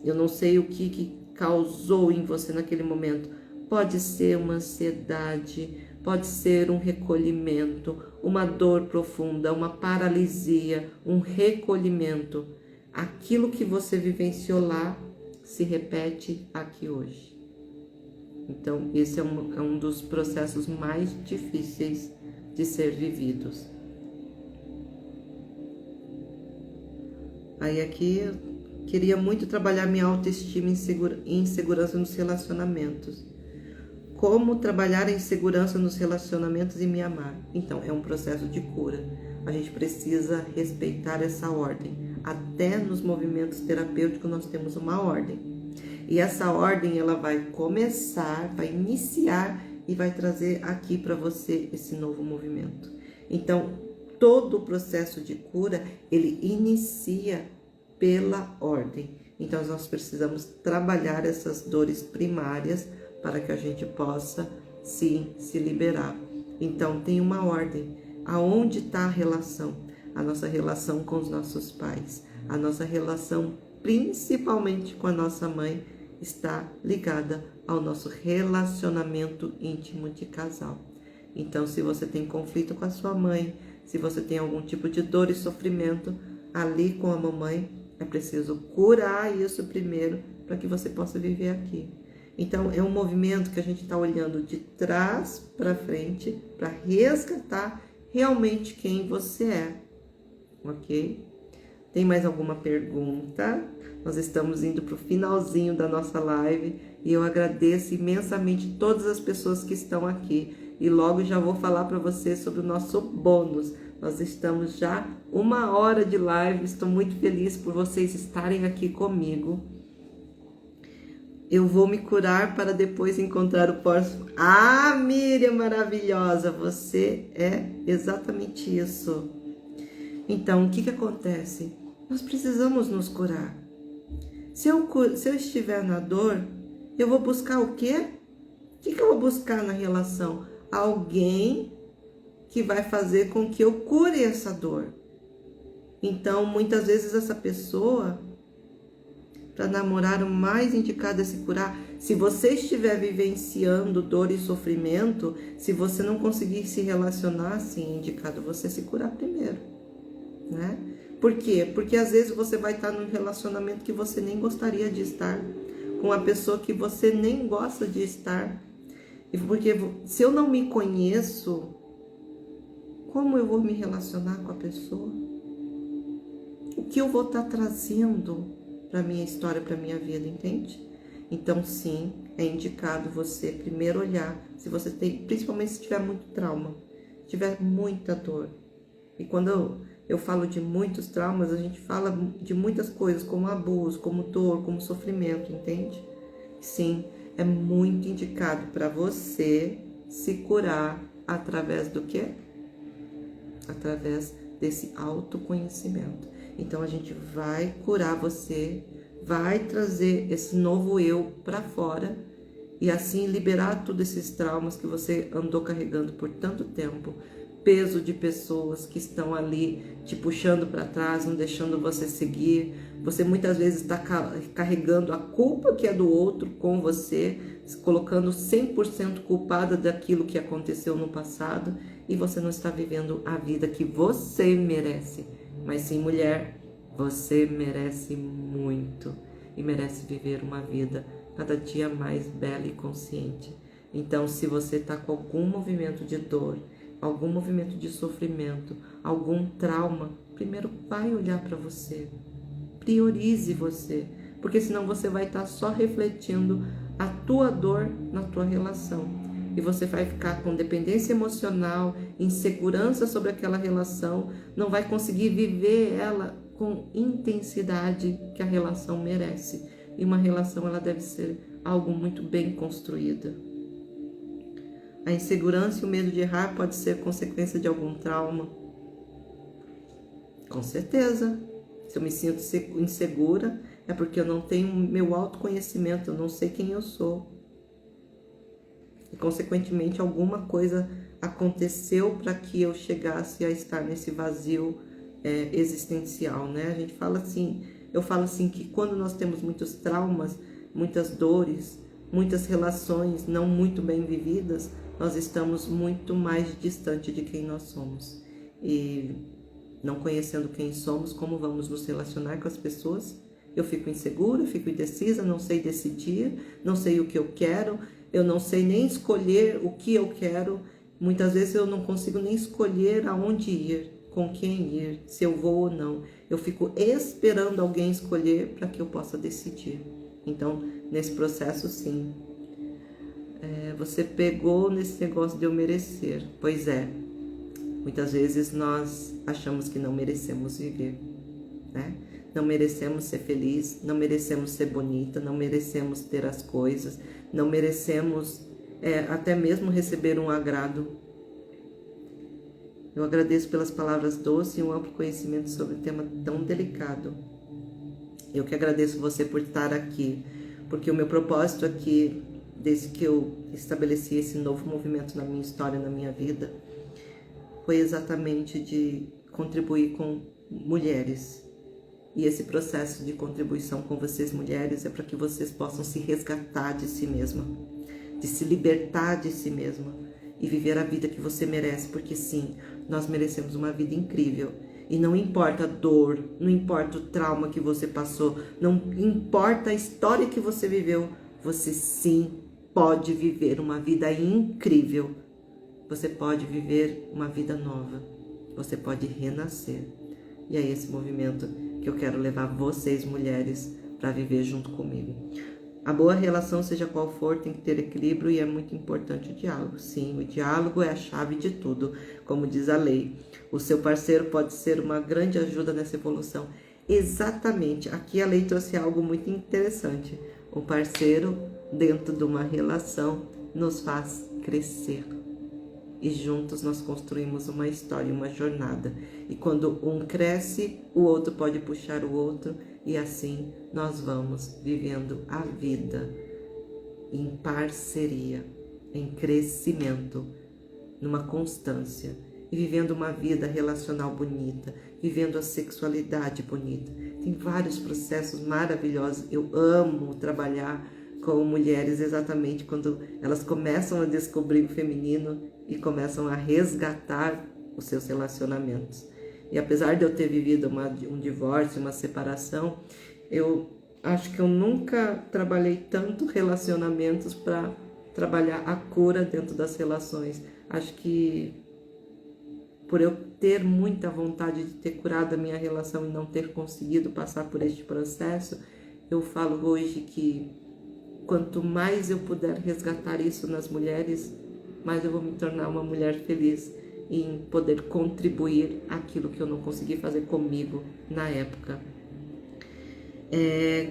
eu não sei o que causou em você naquele momento. Pode ser uma ansiedade, pode ser um recolhimento, uma dor profunda, uma paralisia, um recolhimento. Aquilo que você vivenciou lá se repete aqui hoje. Então, esse é um dos processos mais difíceis de ser vividos. Aí aqui eu queria muito trabalhar minha autoestima e insegurança nos relacionamentos. Como trabalhar a insegurança nos relacionamentos e me amar? Então, é um processo de cura. A gente precisa respeitar essa ordem. Até nos movimentos terapêuticos nós temos uma ordem. E essa ordem ela vai começar, vai iniciar e vai trazer aqui para você esse novo movimento. Então, todo o processo de cura, ele inicia pela ordem. Então, nós precisamos trabalhar essas dores primárias para que a gente possa, sim, se liberar. Então, tem uma ordem. Aonde está a relação? A nossa relação com os nossos pais. A nossa relação, principalmente com a nossa mãe, está ligada ao nosso relacionamento íntimo de casal. Então, se você tem conflito com a sua mãe, se você tem algum tipo de dor e sofrimento ali com a mamãe, é preciso curar isso primeiro para que você possa viver aqui. Então, é um movimento que a gente está olhando de trás para frente para resgatar realmente quem você é, ok? Tem mais alguma pergunta? Nós estamos indo para o finalzinho da nossa live e eu agradeço imensamente todas as pessoas que estão aqui. E logo já vou falar para vocês sobre o nosso bônus. Nós estamos já 1 hora de live, estou muito feliz por vocês estarem aqui comigo. Eu vou me curar para depois encontrar o próximo. Ah, Miriam, maravilhosa, você é exatamente isso. Então, o que acontece? Nós precisamos nos curar. Se eu estiver na dor, eu vou buscar o quê? O que eu vou buscar na relação? Alguém que vai fazer com que eu cure essa dor. Então, muitas vezes essa pessoa, para namorar, o mais indicado é se curar. Se você estiver vivenciando dor e sofrimento, se você não conseguir se relacionar, sim, é indicado você se curar primeiro, né? Por quê? Porque às vezes você vai estar num relacionamento que você nem gostaria de estar, com uma pessoa que você nem gosta de estar. E porque se eu não me conheço, como eu vou me relacionar com a pessoa? O que eu vou estar trazendo para minha história, para minha vida, entende? Então, sim, é indicado você primeiro olhar, se você tem, principalmente se tiver muito trauma, tiver muita dor. E quando eu falo de muitos traumas, a gente fala de muitas coisas, como abuso, como dor, como sofrimento, entende? Sim, é muito indicado para você se curar através do quê? Através desse autoconhecimento. Então, a gente vai curar você, vai trazer esse novo eu para fora e assim liberar todos esses traumas que você andou carregando por tanto tempo. Peso de pessoas que estão ali te puxando para trás, não deixando você seguir. Você muitas vezes está carregando a culpa que é do outro com você, se colocando 100% culpada daquilo que aconteceu no passado e você não está vivendo a vida que você merece. Mas sim, mulher, você merece muito e merece viver uma vida cada dia mais bela e consciente. Então, se você está com algum movimento de dor, algum movimento de sofrimento, algum trauma, primeiro vai olhar para você, priorize você, porque senão você vai estar só refletindo a tua dor na tua relação. e você vai ficar com dependência emocional, insegurança sobre aquela relação, não vai conseguir viver ela com intensidade que a relação merece. E uma relação, ela deve ser algo muito bem construída. A insegurança e o medo de errar pode ser consequência de algum trauma. Com certeza. Se eu me sinto insegura, é porque eu não tenho meu autoconhecimento, eu não sei quem eu sou. E, consequentemente, alguma coisa aconteceu para que eu chegasse a estar nesse vazio existencial, né? A gente fala assim, eu falo assim que quando nós temos muitos traumas, muitas dores, muitas relações não muito bem vividas, nós estamos muito mais distante de quem nós somos. E não conhecendo quem somos, como vamos nos relacionar com as pessoas? Eu fico insegura, fico indecisa, não sei decidir, não sei o que eu quero, eu não sei nem escolher o que eu quero. Muitas vezes eu não consigo nem escolher aonde ir, com quem ir, se eu vou ou não. Eu fico esperando alguém escolher para que eu possa decidir. Então, nesse processo, sim. Você pegou nesse negócio de eu merecer. Pois é, muitas vezes nós achamos que não merecemos viver, né? Não merecemos ser feliz, não merecemos ser bonita, não merecemos ter as coisas, não merecemos até mesmo receber um agrado. Eu agradeço pelas palavras doces e um amplo conhecimento sobre um tema tão delicado. Eu que agradeço você por estar aqui, porque o meu propósito aqui, desde que eu estabeleci esse novo movimento na minha história, na minha vida, foi exatamente de contribuir com mulheres. E esse processo de contribuição com vocês, mulheres, é para que vocês possam se resgatar de si mesma, de se libertar de si mesma e viver a vida que você merece, porque sim, nós merecemos uma vida incrível. E não importa a dor, não importa o trauma que você passou, não importa a história que você viveu, você sim pode viver uma vida incrível. Você pode viver uma vida nova, você pode renascer. E é esse movimento que eu quero levar vocês, mulheres, para viver junto comigo. A boa relação, seja qual for, tem que ter equilíbrio e é muito importante o diálogo. Sim, o diálogo é a chave de tudo, como diz a lei. O seu parceiro pode ser uma grande ajuda nessa evolução. Exatamente, aqui a lei trouxe algo muito interessante. O parceiro, dentro de uma relação, nos faz crescer. E juntos nós construímos uma história, uma jornada. E quando um cresce, o outro pode puxar o outro. E assim nós vamos vivendo a vida em parceria, em crescimento, numa constância. E vivendo uma vida relacional bonita, vivendo a sexualidade bonita. Tem vários processos maravilhosos. Eu amo trabalhar com mulheres exatamente quando elas começam a descobrir o feminino e começam a resgatar os seus relacionamentos. E apesar de eu ter vivido um divórcio, uma separação, eu acho que eu nunca trabalhei tanto relacionamentos para trabalhar a cura dentro das relações. Acho que por eu ter muita vontade de ter curado a minha relação e não ter conseguido passar por este processo, eu falo hoje que quanto mais eu puder resgatar isso nas mulheres, mais eu vou me tornar uma mulher feliz em poder contribuir aquilo que eu não consegui fazer comigo na época.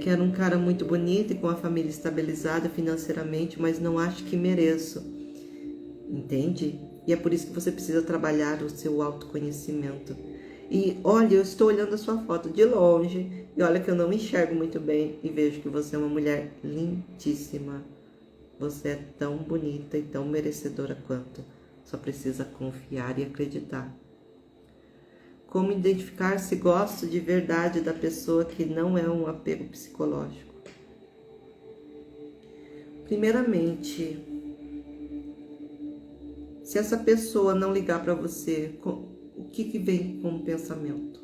Quero um cara muito bonito e com a família estabilizada financeiramente, mas não acho que mereço. Entende? E é por isso que você precisa trabalhar o seu autoconhecimento. E olha, eu estou olhando a sua foto de longe e olha que eu não enxergo muito bem e vejo que você é uma mulher lindíssima. Você é tão bonita e tão merecedora quanto. Só precisa confiar e acreditar. Como identificar se gosto de verdade da pessoa que não é um apego psicológico? Primeiramente, se essa pessoa não ligar para você, o que vem como pensamento?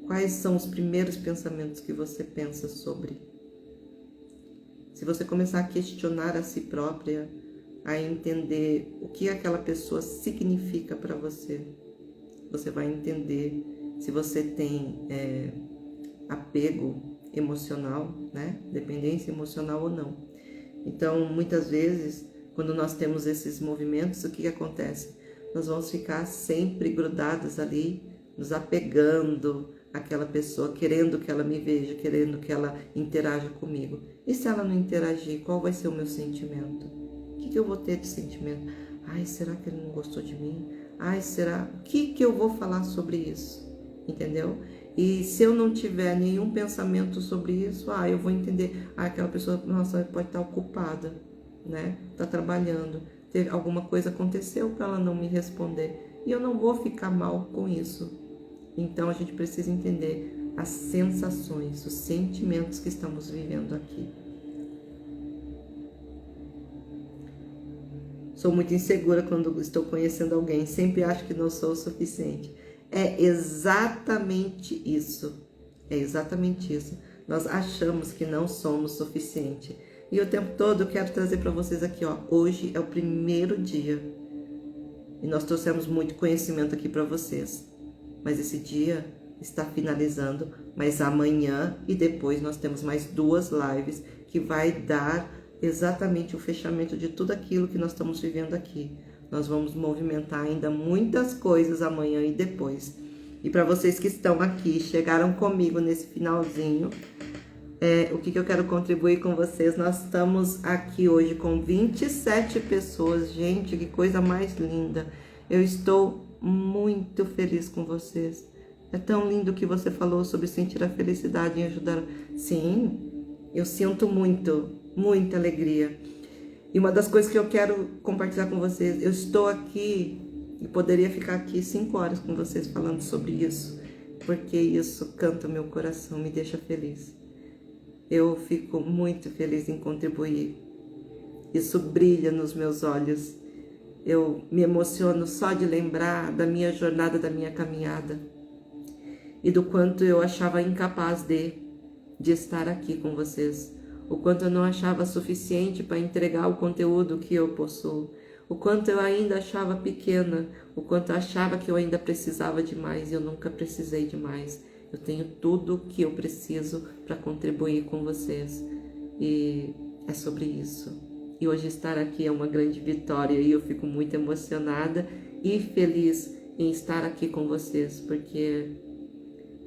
Quais são os primeiros pensamentos que você pensa sobre? Se você começar a questionar a si própria, a entender o que aquela pessoa significa para você, você vai entender se você tem apego emocional, né? Dependência emocional ou não. Então, muitas vezes, quando nós temos esses movimentos, o que acontece? Nós vamos ficar sempre grudados ali, nos apegando àquela pessoa, querendo que ela me veja, querendo que ela interaja comigo. E se ela não interagir, qual vai ser o meu sentimento? O que eu vou ter de sentimento? Ai, será que ele não gostou de mim? Ai, será? O que eu vou falar sobre isso? Entendeu? E se eu não tiver nenhum pensamento sobre isso, eu vou entender, aquela pessoa, nossa, pode estar ocupada, né? Tá trabalhando, alguma coisa aconteceu para ela não me responder. E eu não vou ficar mal com isso. Então a gente precisa entender as sensações, os sentimentos que estamos vivendo aqui. Sou muito insegura quando estou conhecendo alguém, sempre acho que não sou o suficiente. É exatamente isso. É exatamente isso. Nós achamos que não somos suficiente. E o tempo todo eu quero trazer para vocês aqui, ó. Hoje é o primeiro dia. E nós trouxemos muito conhecimento aqui para vocês. Mas esse dia está finalizando. Mas amanhã e depois nós temos mais 2 lives que vai dar exatamente o fechamento de tudo aquilo que nós estamos vivendo aqui. Nós vamos movimentar ainda muitas coisas amanhã e depois. E para vocês que estão aqui, chegaram comigo nesse finalzinho, o que eu quero contribuir com vocês? Nós estamos aqui hoje com 27 pessoas. Gente, que coisa mais linda. Eu estou muito feliz com vocês. É tão lindo que você falou sobre sentir a felicidade em ajudar. Sim, eu sinto muita alegria. E uma das coisas que eu quero compartilhar com vocês, eu estou aqui e poderia ficar aqui 5 horas com vocês falando sobre isso, porque isso canta o meu coração, me deixa feliz. Eu fico muito feliz em contribuir. Isso brilha nos meus olhos. Eu me emociono só de lembrar da minha jornada, da minha caminhada. E do quanto eu achava incapaz de estar aqui com vocês. O quanto eu não achava suficiente para entregar o conteúdo que eu possuo. O quanto eu ainda achava pequena. O quanto eu achava que eu ainda precisava de mais. E eu nunca precisei de mais. Eu tenho tudo o que eu preciso para contribuir com vocês. E é sobre isso. E hoje estar aqui é uma grande vitória. E eu fico muito emocionada e feliz em estar aqui com vocês. Porque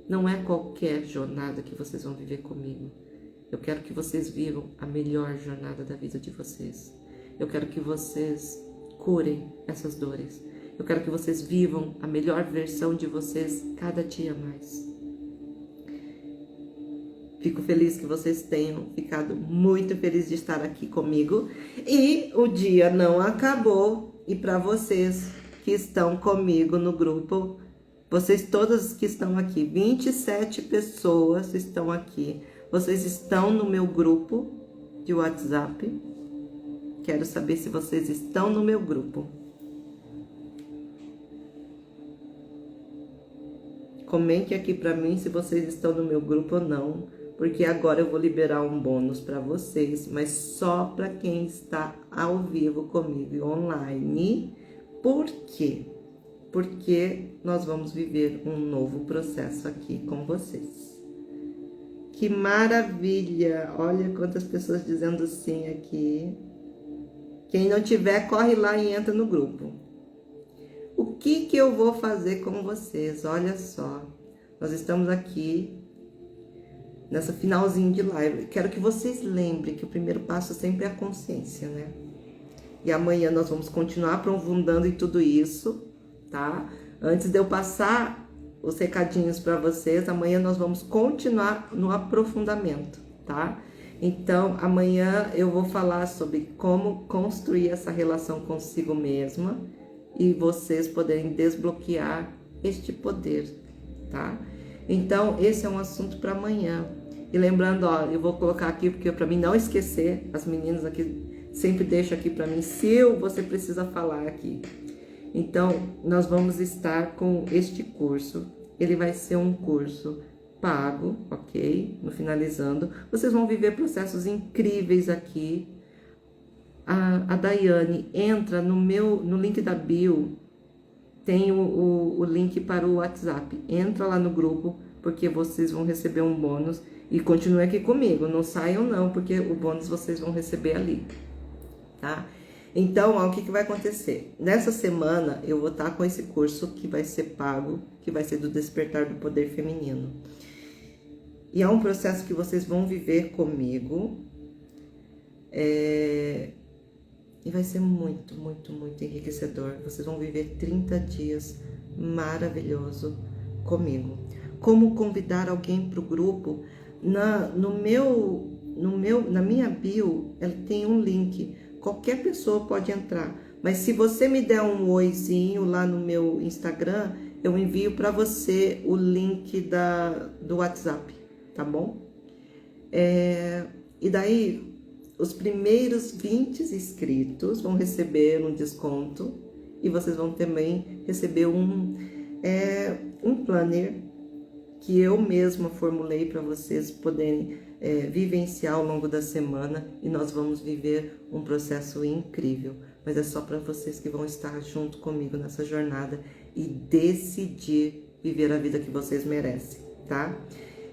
não é qualquer jornada que vocês vão viver comigo. Eu quero que vocês vivam a melhor jornada da vida de vocês. Eu quero que vocês curem essas dores. Eu quero que vocês vivam a melhor versão de vocês cada dia mais. Fico feliz que vocês tenham ficado muito felizes de estar aqui comigo. E o dia não acabou. E para vocês que estão comigo no grupo, vocês todas que estão aqui, 27 pessoas estão aqui. Vocês estão no meu grupo de WhatsApp. Quero saber se vocês estão no meu grupo. Comente aqui para mim se vocês estão no meu grupo ou não, porque agora eu vou liberar um bônus para vocês, mas só para quem está ao vivo comigo online. Por quê? Porque nós vamos viver um novo processo aqui com vocês. Que maravilha! Olha quantas pessoas dizendo sim aqui. Quem não tiver, corre lá e entra no grupo. O que eu vou fazer com vocês? Olha só. Nós estamos aqui nessa finalzinho de live. Quero que vocês lembrem que o primeiro passo sempre é a consciência, né? E amanhã nós vamos continuar aprofundando em tudo isso, tá? Antes de eu passar os recadinhos para vocês, amanhã nós vamos continuar no aprofundamento, tá? Então, amanhã eu vou falar sobre como construir essa relação consigo mesma e vocês poderem desbloquear este poder, tá? Então, esse é um assunto para amanhã. E lembrando, ó, eu vou colocar aqui porque para mim não esquecer, as meninas aqui sempre deixam aqui para mim, se você precisa falar aqui. Então, nós vamos estar com este curso. Ele vai ser um curso pago, ok? No finalizando. Vocês vão viver processos incríveis aqui. A Daiane entra no link da bio. Tem o link para o WhatsApp. Entra lá no grupo. porque vocês vão receber um bônus. E continuem aqui comigo, não saiam não, porque o bônus vocês vão receber ali, tá? Então, ó, o que vai acontecer? Nessa semana, eu vou estar com esse curso que vai ser pago, que vai ser do Despertar do Poder Feminino. E é um processo que vocês vão viver comigo. E vai ser muito, muito, muito enriquecedor. Vocês vão viver 30 dias maravilhoso comigo. Como convidar alguém para o grupo? Na minha bio, ela tem um link. Qualquer pessoa pode entrar. Mas se você me der um oizinho lá no meu Instagram, eu envio para você o link do WhatsApp, tá bom? E daí, os primeiros 20 inscritos vão receber um desconto e vocês vão também receber um planner que eu mesma formulei para vocês poderem vivenciar ao longo da semana, e nós vamos viver um processo incrível. Mas é só para vocês que vão estar junto comigo nessa jornada e decidir viver a vida que vocês merecem, tá?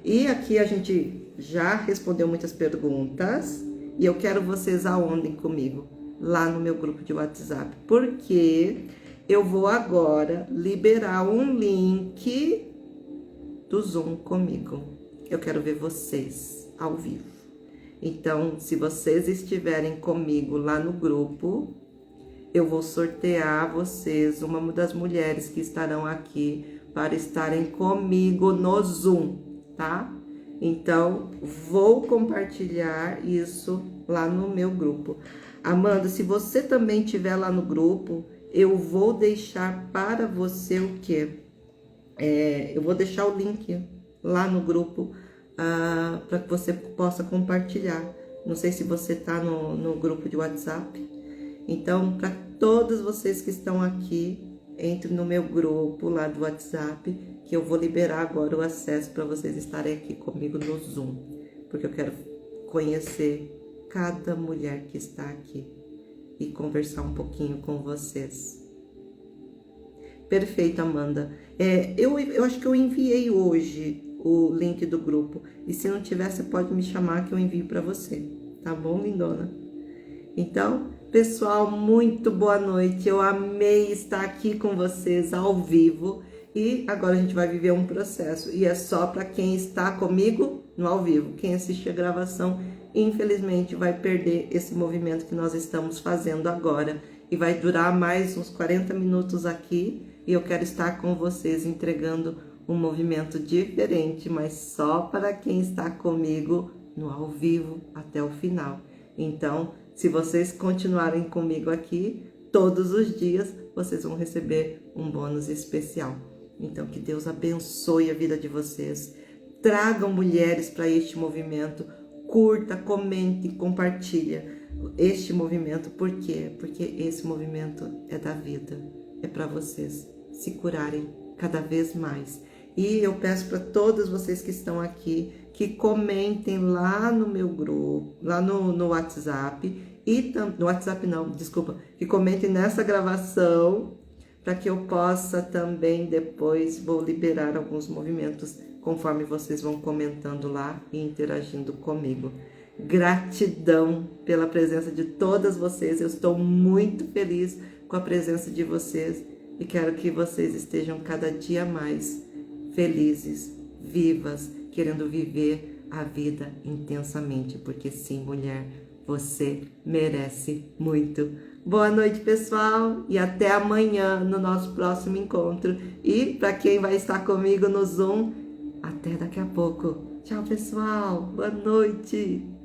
E aqui a gente já respondeu muitas perguntas e eu quero vocês aonde comigo? Lá no meu grupo de WhatsApp, porque eu vou agora liberar um link do Zoom comigo. Eu quero ver vocês ao vivo. Então, se vocês estiverem comigo lá no grupo, eu vou sortear vocês, uma das mulheres que estarão aqui, para estarem comigo no Zoom, tá? Então, vou compartilhar isso lá no meu grupo. Amanda, se você também estiver lá no grupo, eu vou deixar para você o quê? Eu vou deixar o link lá no grupo para que você possa compartilhar. Não sei se você está no grupo de WhatsApp. Então, para todos vocês que estão aqui, entre no meu grupo lá do WhatsApp, que eu vou liberar agora o acesso para vocês estarem aqui comigo no Zoom. Porque eu quero conhecer cada mulher que está aqui e conversar um pouquinho com vocês. Perfeito, Amanda. Eu acho que eu enviei hoje o link do grupo. E se não tiver, você pode me chamar que eu envio para você. Tá bom, lindona? Então, pessoal, muito boa noite. Eu amei estar aqui com vocês ao vivo. E agora a gente vai viver um processo. E é só para quem está comigo no ao vivo. Quem assiste a gravação, infelizmente, vai perder esse movimento que nós estamos fazendo agora. E vai durar mais uns 40 minutos aqui. E eu quero estar com vocês entregando um movimento diferente, mas só para quem está comigo no ao vivo até o final. Então, se vocês continuarem comigo aqui, todos os dias, vocês vão receber um bônus especial. Então, que Deus abençoe a vida de vocês. Tragam mulheres para este movimento. Curta, comente, compartilha este movimento. Por quê? Porque esse movimento é da vida. É para vocês se curarem cada vez mais. E eu peço para todos vocês que estão aqui que comentem lá no meu grupo, lá no WhatsApp, no WhatsApp não, desculpa, que comentem nessa gravação, para que eu possa também depois, vou liberar alguns movimentos conforme vocês vão comentando lá e interagindo comigo. Gratidão pela presença de todas vocês, eu estou muito feliz com a presença de vocês e quero que vocês estejam cada dia mais felizes, vivas, querendo viver a vida intensamente, porque sim, mulher, você merece muito. Boa noite, pessoal, e até amanhã no nosso próximo encontro. E para quem vai estar comigo no Zoom, até daqui a pouco. Tchau, pessoal. Boa noite.